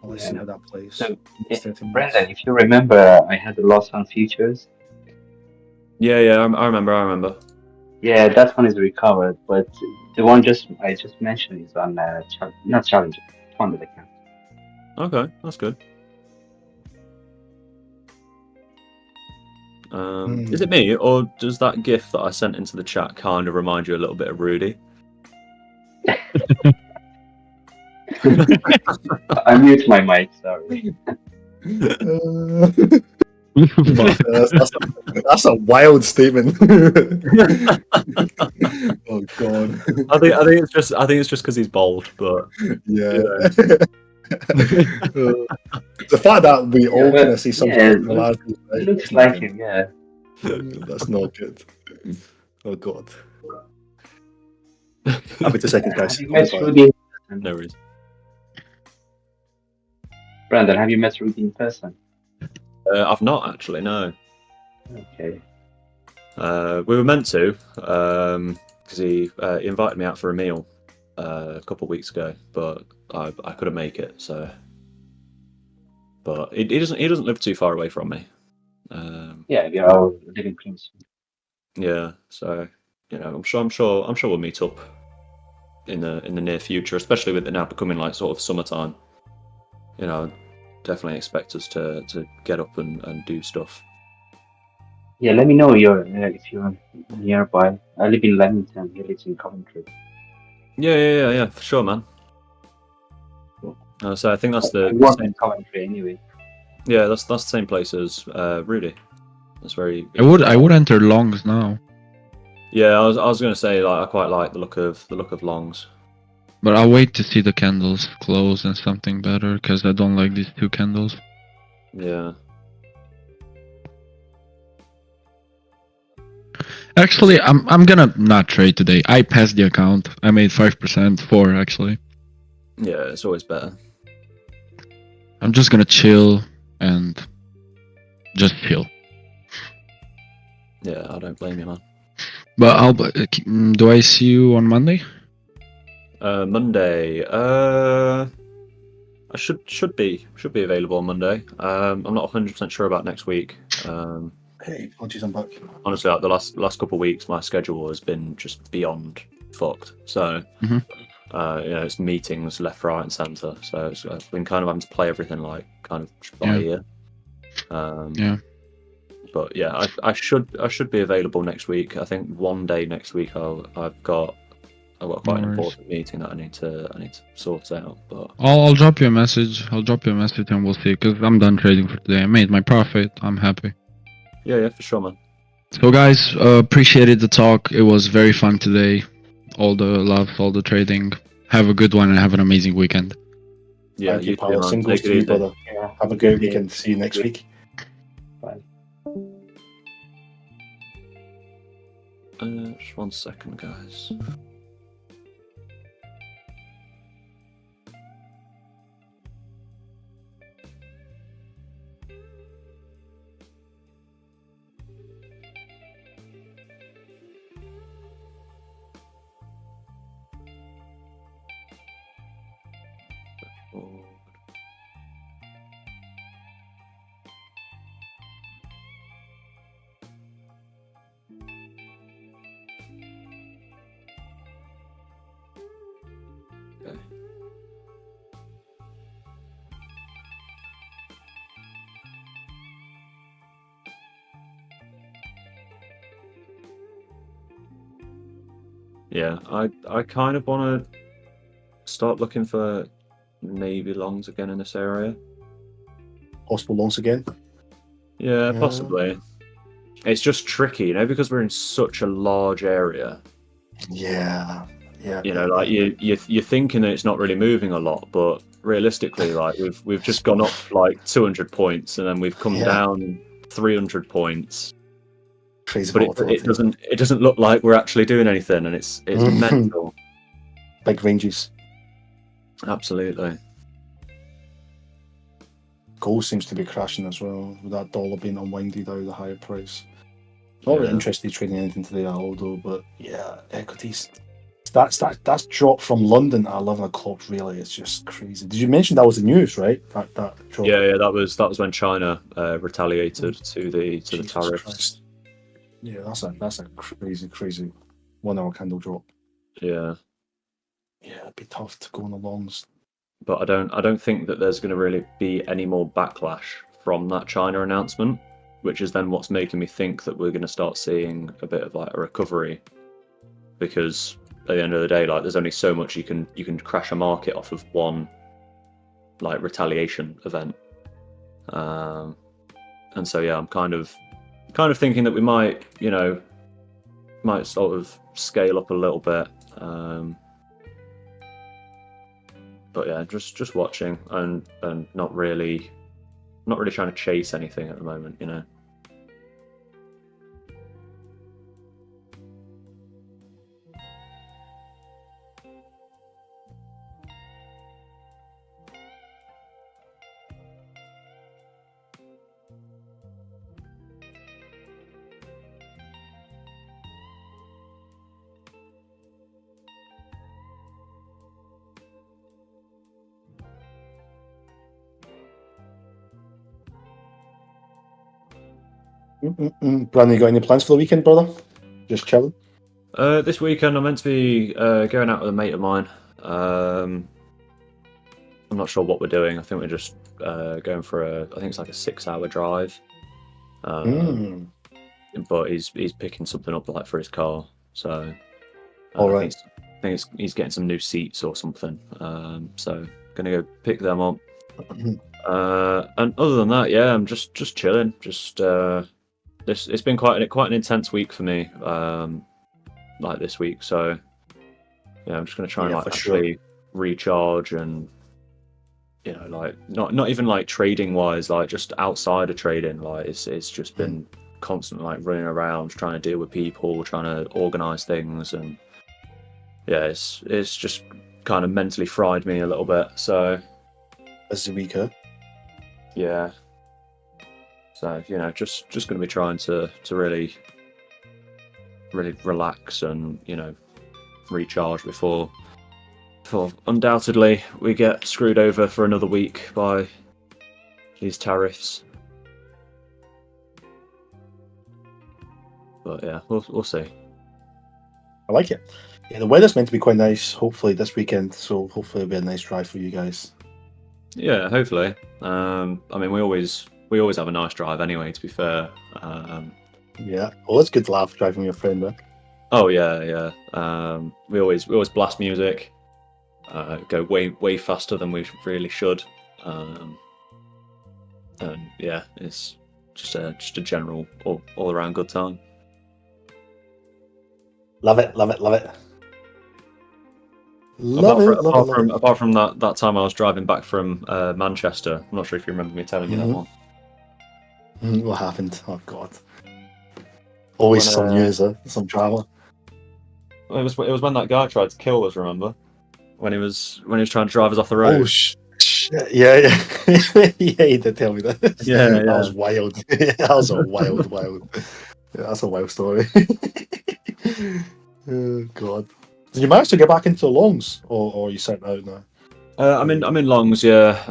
Well, let's see how that plays. So, Next 30 minutes. Brendan, if you remember, I had a loss on futures. Yeah, I remember. Yeah, that one is recovered, but the one I just mentioned is on not challenge, funded account. Okay, that's good. Is it me, or does that GIF that I sent into the chat kind of remind you a little bit of Rudy? I mute my mic, sorry. That's a wild statement. Oh god. I think it's just because he's bald, but Yeah. The fact that we all kind of see some yeah, similarities, right? It looks like him, yeah. That's not good. Oh god. Happy to second, guys. Have you met Rudy? no worries. Brandon, have you met Rudy in person? I've not actually, no. Okay. We were meant to, because he invited me out for a meal a couple of weeks ago, but I couldn't make it. So, but he doesn't live too far away from me. Yeah, we are all living close. Yeah, so I'm sure we'll meet up in the near future, especially with it now becoming like sort of summertime. Definitely expect us to get up and do stuff. Yeah, let me know if you're nearby. I live in Leamington. He lives in Coventry. Yeah, for sure, man. So I think that's I the work same. in Coventry anyway. Yeah, that's the same place as Rudy. That's very. I would enter longs now, Yeah, I was going to say like I quite like the look of longs. but I'll wait to see the candles close and something better because I don't like these two candles. Yeah. Actually, I'm gonna not trade today. I passed the account. I made 5%, 4 actually. Yeah, it's always better. I'm just gonna chill and just chill. Yeah, I don't blame you, man. But do I see you on Monday? Monday. I should be available on Monday. I'm not 100% sure about next week. Hey, apologies, I'm back. Honestly, like the last couple of weeks, my schedule has been just beyond fucked. So, it's meetings left, right, and centre. So I've been kind of having to play everything like kind of by ear. Yeah. But yeah, I should be available next week. I think one day next week I've got quite an important meeting that I need to sort out. But I'll drop you a message. I'll drop you a message and we'll see. Because I'm done trading for today. I made my profit. I'm happy. yeah, for sure, man. So guys, appreciated the talk. It was very fun today. All the love, all the trading. Have a good one and have an amazing weekend. Yeah, Thank you, you too, pal. man. Same goes Take it to you, easy. brother. Yeah. Have a Good great to you. weekend. See you next week. Bye. Just 1 second, guys. Okay. Yeah, I kind of want to start looking for maybe longs again in this area. Possible longs again. Yeah, possibly. It's just tricky, you know, because we're in such a large area. Yeah. Yeah. You know, like you're thinking that it's not really moving a lot, but realistically, like we've just gone up like 200 points, and then we've come down 300 points. Crazy But volatility. it doesn't look like we're actually doing anything, and it's mental. Big ranges. Absolutely. Gold seems to be crashing as well, with that dollar being unwinded out of the higher price. Not really Yeah. interested in trading anything today at all, though. But yeah, equities. That's dropped from London at 11 o'clock. Really, it's just crazy. Did you mention that was the news, right? That drop. Yeah, that was when China retaliated to the Jesus tariffs. Christ. Yeah, that's a crazy 1 hour candle drop. Yeah, Yeah, it'd be tough to go on the longs. but I don't think that there's going to really be any more backlash from that China announcement, which is then what's making me think that we're going to start seeing a bit of like a recovery, because at the end of the day, like there's only so much you can crash a market off of one like retaliation event, and so yeah, I'm kind of thinking that we might sort of scale up a little bit. But yeah, just watching and not really trying to chase anything at the moment, you know. Brandon, you got any plans for the weekend, brother? Just chilling? This weekend I'm meant to be going out with a mate of mine. I'm not sure what we're doing. I think we're just going for I think it's like a 6-hour drive. But he's picking something up like for his car. So All I right. think he's getting some new seats or something. So gonna go pick them up. And other than that, yeah, I'm just chilling. Just it's been quite an intense week for me. Like this week, so yeah, I'm just gonna try and like actually recharge, and you know, like not even like trading wise, like just outside of trading, like it's just been constantly like running around trying to deal with people, trying to organize things, and yeah, it's just kind of mentally fried me a little bit. So As the week, huh? yeah, so you know, just gonna be trying to really relax and, you know, recharge before undoubtedly we get screwed over for another week by these tariffs. But yeah, we'll see. I like it. Yeah, the weather's meant to be quite nice, hopefully, this weekend. So hopefully it'll be a nice drive for you guys. Yeah, hopefully. I mean, we always have a nice drive anyway, to be fair. Yeah. Well, it's good to laugh driving with your friend, man. Oh yeah. We always blast music, go way faster than we really should, and yeah, it's just a general all around good time. Love it. Love it, love it, love it. Apart from that time I was driving back from Manchester. I'm not sure if you remember me telling you that one. What happened? Oh God! Always When, some news, some drama. It was when that guy tried to kill us. Remember when he was trying to drive us off the road? Oh shit! Yeah, yeah, yeah. He did tell me that. Yeah, That yeah. was wild. That was a wild. Yeah, that's a wild story. Oh God! Did you manage to get back into the longs, or are you sitting out now? I'm in longs. Yeah.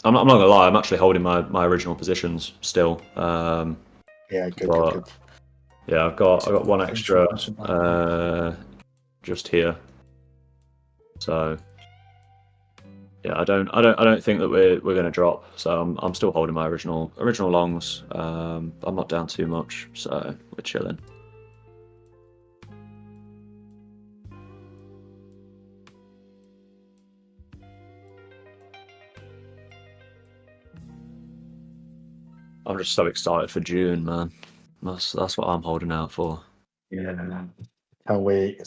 I'm not gonna lie. I'm actually holding my original positions still. Yeah, good, but, good. Yeah, I got one extra just here. So yeah, I don't think that we're gonna drop. So I'm still holding my original longs. I'm not down too much, so we're chilling. I'm just so excited for June, man. That's what I'm holding out for. Yeah, can't wait.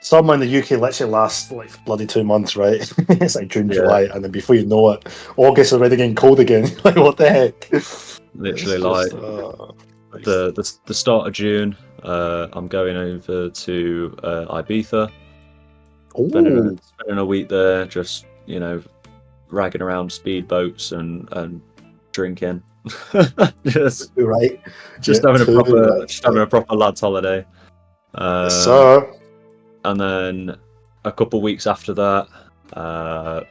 Summer in the UK literally lasts like bloody 2 months, right? It's like June, Yeah. July, and then before you know it, August is already getting cold again. Like what the heck? Literally, It's like the start of June. I'm going over to Ibiza. Spending a week there, just ragging around speedboats and drinking. just right. having a proper lads holiday. Yes, sir. And then a couple of weeks after that,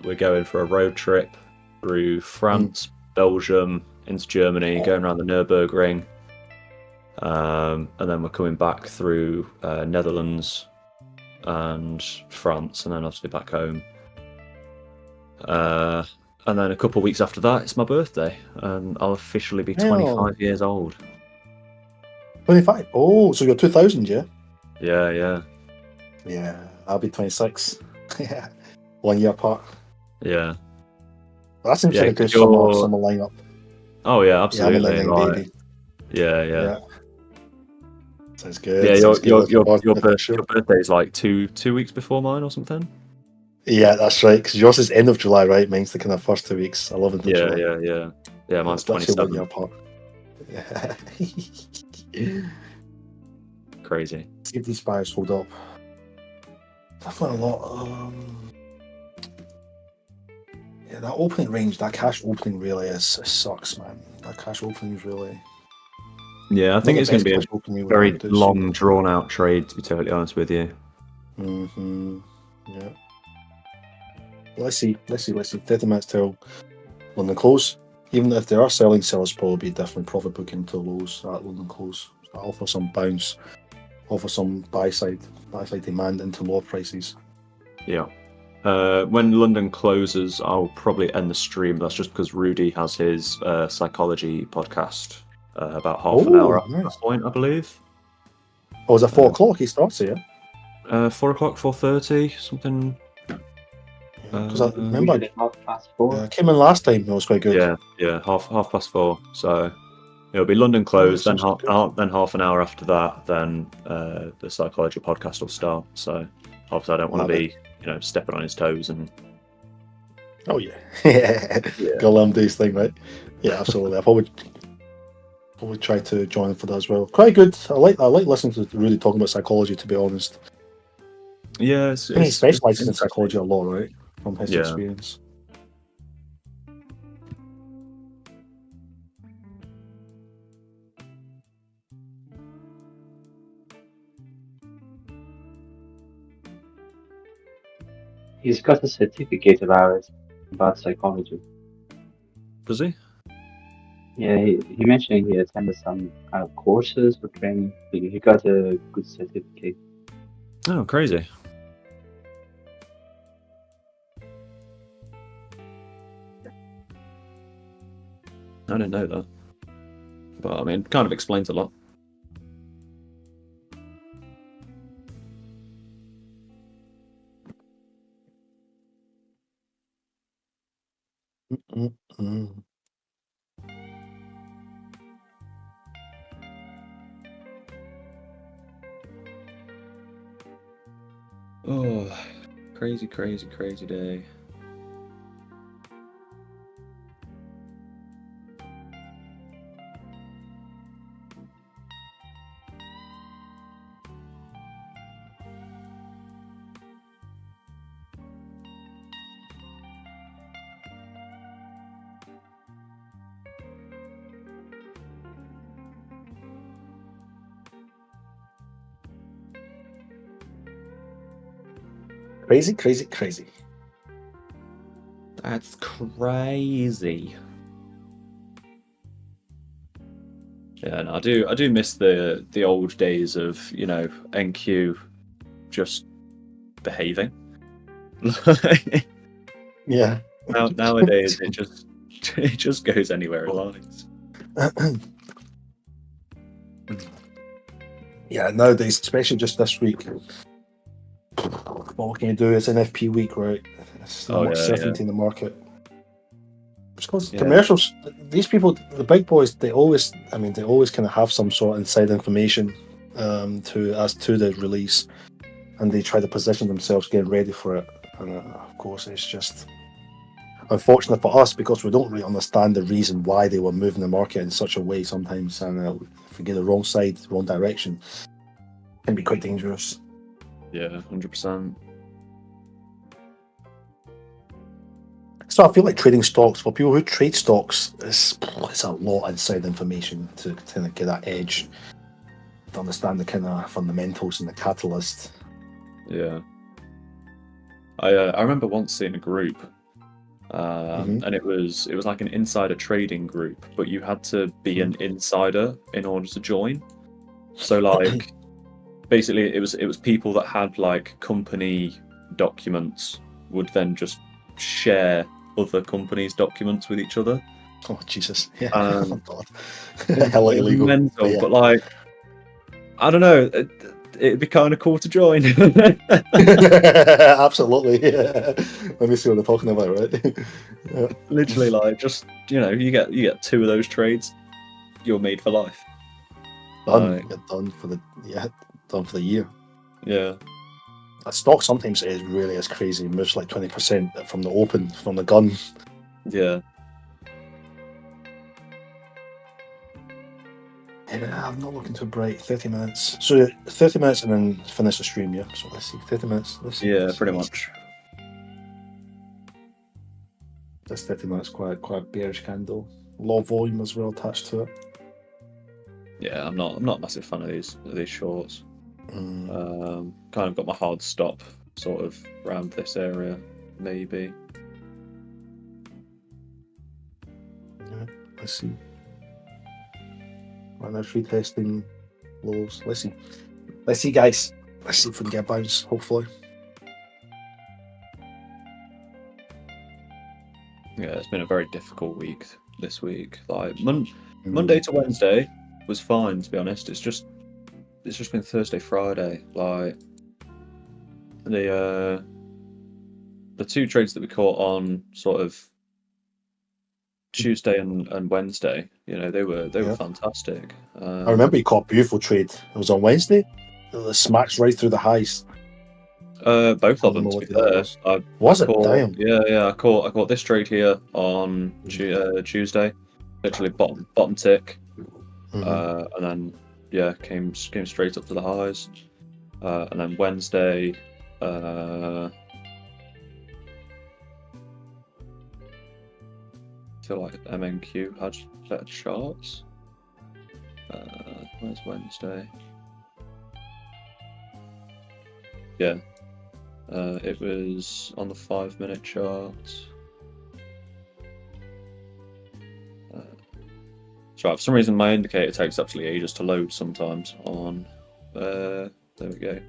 we're going for a road trip through France, Belgium, into Germany, going around the Nürburgring. And then we're coming back through Netherlands and France, and then obviously back home. And then a couple of weeks after that, it's my birthday, and I'll officially be 25 years old. 25? Oh, so you're 2000, yeah? Yeah. Yeah, I'll be 26. Yeah, 1 year apart. Yeah. That seems like a good summer lineup. Oh yeah, absolutely. Yeah, baby. Yeah. Sounds good. Yeah, your Sure. birthday is like two weeks before mine or something. Yeah, that's right. Because yours is end of July, right? Mine's the kind of first 2 weeks. 11th of July. Yeah. Mine's 27. 1 year apart. Yeah. Crazy. See if these spires hold up. Definitely a lot. Yeah, that opening range, that cash opening really it sucks, man. That cash opening is really. Yeah, I think it's going to be a very long, drawn-out trade. To be totally honest with you. Yeah. Let's see. 30 minutes till London close. Even if they are selling, sellers probably be different profit booking to lows at London close. So offer some bounce, offer some buy side demand into lower prices. Yeah. When London closes, I'll probably end the stream. That's just because Rudy has his psychology podcast about half an hour at that point, I believe. Oh, is it 4 o'clock he starts here? 4 o'clock, 4:30, something. Because I remember I came in last time. It was quite good. Yeah, half past 4. So it'll be London closed, then half an hour after that, then the psychology podcast will start. So obviously, I don't want to be stepping on his toes and. Oh yeah, gotta let him do his thing, right? Yeah, absolutely. I probably try to join for that as well. Quite good. I like listening to Rudy talking about psychology. To be honest. Yeah, he specializes in psychology a lot, right? From his experience. He's got a certificate about psychology. Does he? Yeah, he mentioned he attended some courses for training. He got a good certificate. Oh, crazy. I didn't know that. But, I mean, it kind of explains a lot. Oh, crazy day. Crazy. That's crazy. Yeah, and I do miss the old days of, you know, NQ just behaving. Yeah. Nowadays it just goes anywhere it likes. Yeah, nowadays, especially just this week, what can you do? It's NFP week, right? There's not much certainty in the market. Because commercials, these people, the big boys, they always kind of have some sort of inside information as to the release, and they try to position themselves, get ready for it. And of course, it's just unfortunate for us because we don't really understand the reason why they were moving the market in such a way sometimes, and if we get the wrong side, wrong direction, it can be quite dangerous. Yeah, 100%. So I feel like trading stocks, for people who trade stocks, it's a lot of inside information to kind of get that edge, to understand the kind of fundamentals and the catalyst. Yeah. I remember once seeing a group, and it was like an insider trading group, but you had to be an insider in order to join. So like, basically, it was people that had like company documents would then just share other companies' documents with each other. Oh Jesus! Yeah, Oh God, hella illegal. Mental, Yeah. but like, I don't know. It'd be kind of cool to join. Absolutely. Yeah. Let me see what they're talking about, right? Yeah. Literally, like, just you get 2 of those trades, you're made for life. Done. Like, You're done for the year. yeah. A stock sometimes is really as crazy. It moves like 20% from the open, from the gun. Yeah. Yeah, I'm not looking too bright. 30 minutes. So 30 minutes and then finish the stream, yeah? So let's see. 30 minutes. Let's see. Yeah, pretty much. This 30 minutes quite bearish candle. Low volume as well attached to it. Yeah, I'm not a massive fan of these shorts. Mm. Kind of got my hard stop sort of around this area, maybe. Yeah, let's see. And they're retesting lows. Let's see, guys. Let's see if we can get a bounce, hopefully. Yeah, it's been a very difficult week this week. Like Monday to Wednesday was fine, to be honest. It's just been Thursday, Friday. Like the 2 trades that we caught on sort of Tuesday and Wednesday, you know, they were fantastic. I remember you caught a beautiful trade. It was on Wednesday. It smacks right through the highs. Both of them, to be fair. Damn. Yeah. I caught this trade here on Tuesday, literally bottom tick, and then came straight up to the highs, and then Wednesday. I feel like MNQ had better charts. Where's Wednesday? Yeah. It was on the 5-minute chart. So for some reason my indicator takes absolutely ages to load sometimes on there we go.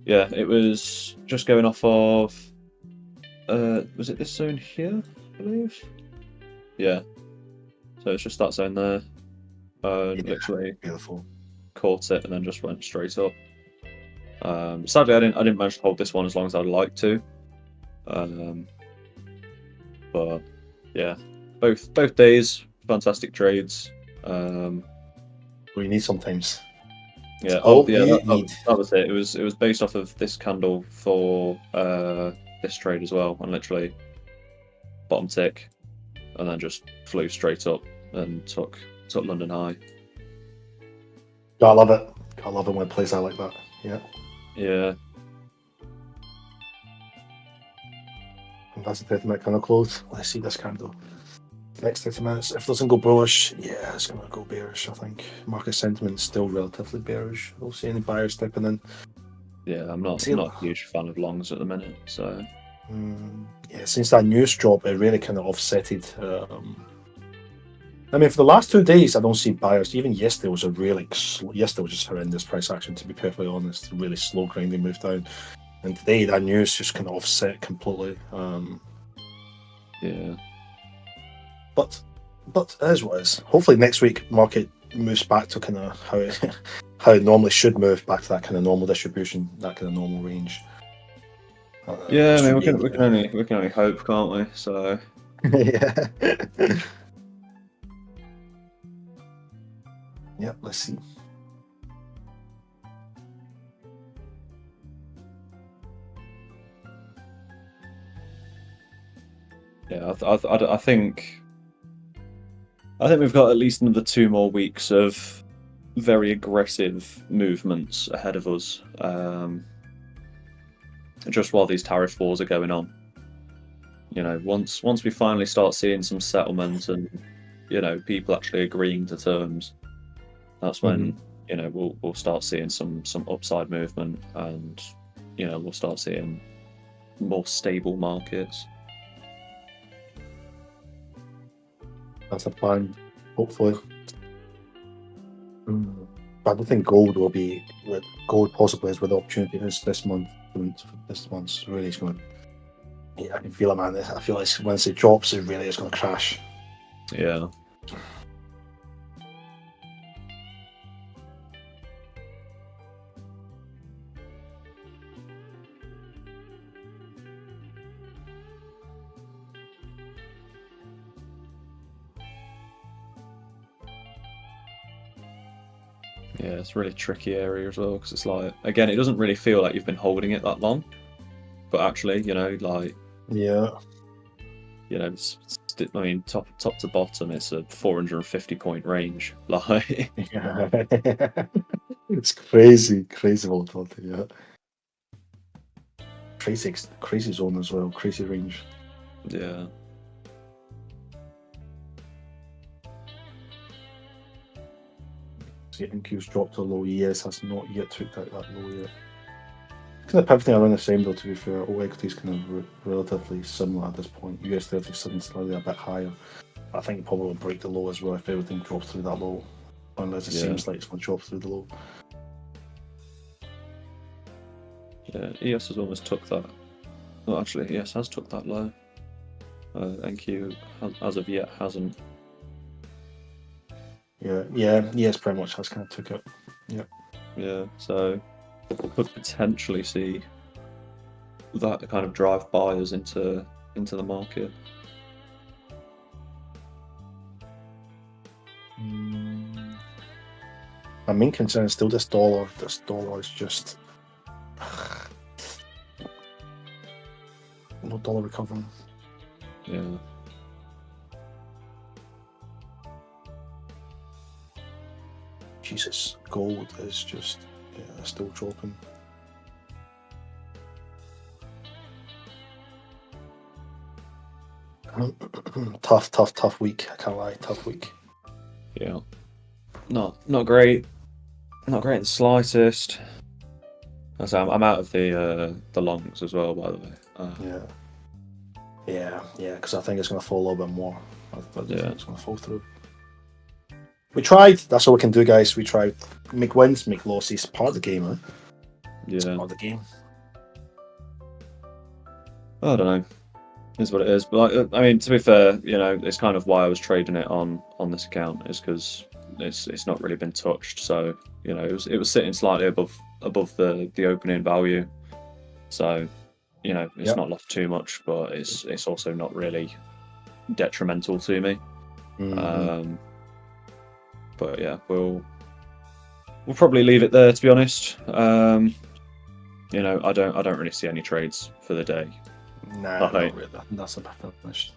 Yeah, it was just going off of was it this zone here, I believe? Yeah. So it's just that zone there. Literally beautiful. Caught it and then just went straight up. Sadly, I didn't manage to hold this one as long as I'd like to. But yeah, both days fantastic trades. We need sometimes. Yeah. all Oh, yeah. you That, need. that was it. It was based off of this candle for this trade as well, and literally bottom tick, and then just flew straight up and took London high. I love it. I love it when it plays out like that. Yeah. Yeah. And that's a 30-minute candle close. Let's see this candle. Next 30 minutes. If it doesn't go bullish, yeah, it's going to go bearish, I think. Market sentiment is still relatively bearish. I don't see any buyers stepping in. Yeah, I'm not a huge fan of longs at the minute, so yeah, since that news drop, it really kind of offsetted. I mean, for the last 2 days, I don't see buyers. Even yesterday was yesterday was just horrendous price action. To be perfectly honest, really slow grinding move down, and today that news just kind of offset completely. yeah. But it is what it is. Hopefully next week market moves back to kind of how it normally should move, back to that kind of normal distribution, that kind of normal range. Yeah, I mean, we can only hope, can't we? So yeah. Yeah, let's see. yeah, I think we've got at least another 2 more weeks of very aggressive movements ahead of us. Just while these tariff wars are going on, you know, once we finally start seeing some settlement and, you know, people actually agreeing to terms, that's when you know we'll start seeing some upside movement, and you know we'll start seeing more stable markets. That's a plan, hopefully. But I don't think gold will be. Gold possibly is where the opportunity is this month. This month's really is going to. Yeah, I can feel it, man. I feel like once it drops, it really is going to crash. Yeah. Yeah, it's a really tricky area as well, because it's like, again, it doesn't really feel like you've been holding it that long, but actually, you know, like, Yeah. you know, I mean, top to bottom, it's a 450 point range. Like, Yeah. It's crazy volatility. Yeah. Crazy zone as well. Crazy range. yeah, See, NQ's dropped to low. ES has not yet took that low yet. Kind of pivoting around the same though. To be fair, all equities kind of relatively similar at this point. US 30 sitting slightly a bit higher. I think it probably will break the low as well if everything drops through that low. Unless it seems like it's going to drop through the low. yeah. ES has almost took that. Well, actually, ES has took that low. NQ as of yet hasn't. Yeah. ES pretty much has kind of took it. Yeah, so could potentially see that kind of drive buyers into the market. My main concern is still this dollar. This dollar is just no dollar recovering. Yeah. Jesus, gold is just still dropping. Tough week. I can't lie, tough week. Yeah. Not great. Not great in the slightest. So I'm out of the longs as well, by the way. Yeah. Because I think it's going to fall a little bit more. I think it's going to fall through. We tried. That's all we can do, guys. We tried. Make wins, make losses. Part of the game, huh? Yeah. It's part of the game. I don't know. Is what it is. But I mean, to be fair, you know, it's kind of why I was trading it on this account, is because it's not really been touched. So you know, it was sitting slightly above the opening value. So you know, it's not lost too much, but it's also not really detrimental to me. But yeah, we'll we'll probably leave it there, to be honest. You know, I don't really see any trades for the day. Nah, not really. That's a bit finished.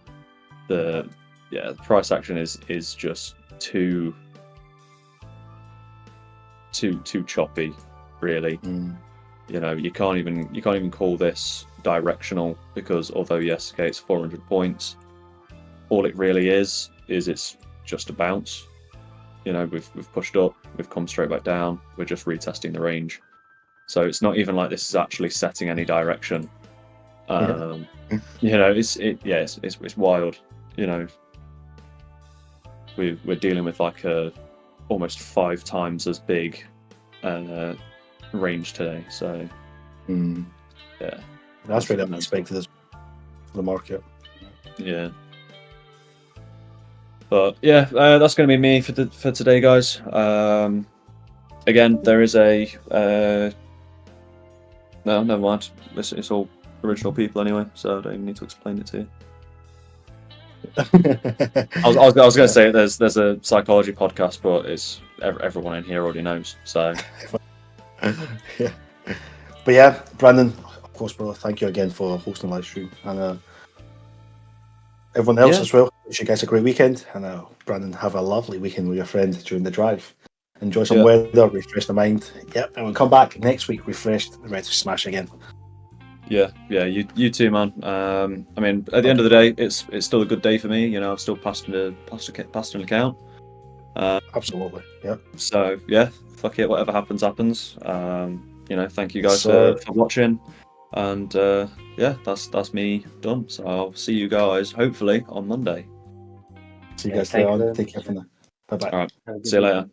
The price action is just too choppy, really. You know, you can't even call this directional, because although yes, okay, it's 400 points, all it really is it's just a bounce. You know, we've pushed up, we've come straight back down, we're just retesting the range. So it's not even like this is actually setting any direction. You know, it's wild. You know, we're dealing with like a almost 5 times as big range today. So yeah, that's really unexpected for the market. Yeah. But yeah, that's going to be me for today, guys. Again, there is a no, never mind. It's all original people anyway, so I don't even need to explain it to you. I was going to say there's a psychology podcast, but it's everyone in here already knows. So yeah, but yeah, Brandon, of course, brother, thank you again for hosting the live stream, and everyone else as well. Wish you guys a great weekend, and Brandon, have a lovely weekend with your friend during the drive. Enjoy some weather, refresh the mind. Yep, and we'll come back next week refreshed and ready to smash again. Yeah, you too, man. I mean, at the end of the day, it's still a good day for me. You know, I've still passed an account. Absolutely, yeah. So yeah, fuck it. Whatever happens, happens. You know, thank you guys for watching, and yeah, that's me done. So I'll see you guys hopefully on Monday. See you guys later on. Take care from there. Bye bye. All right. See you later.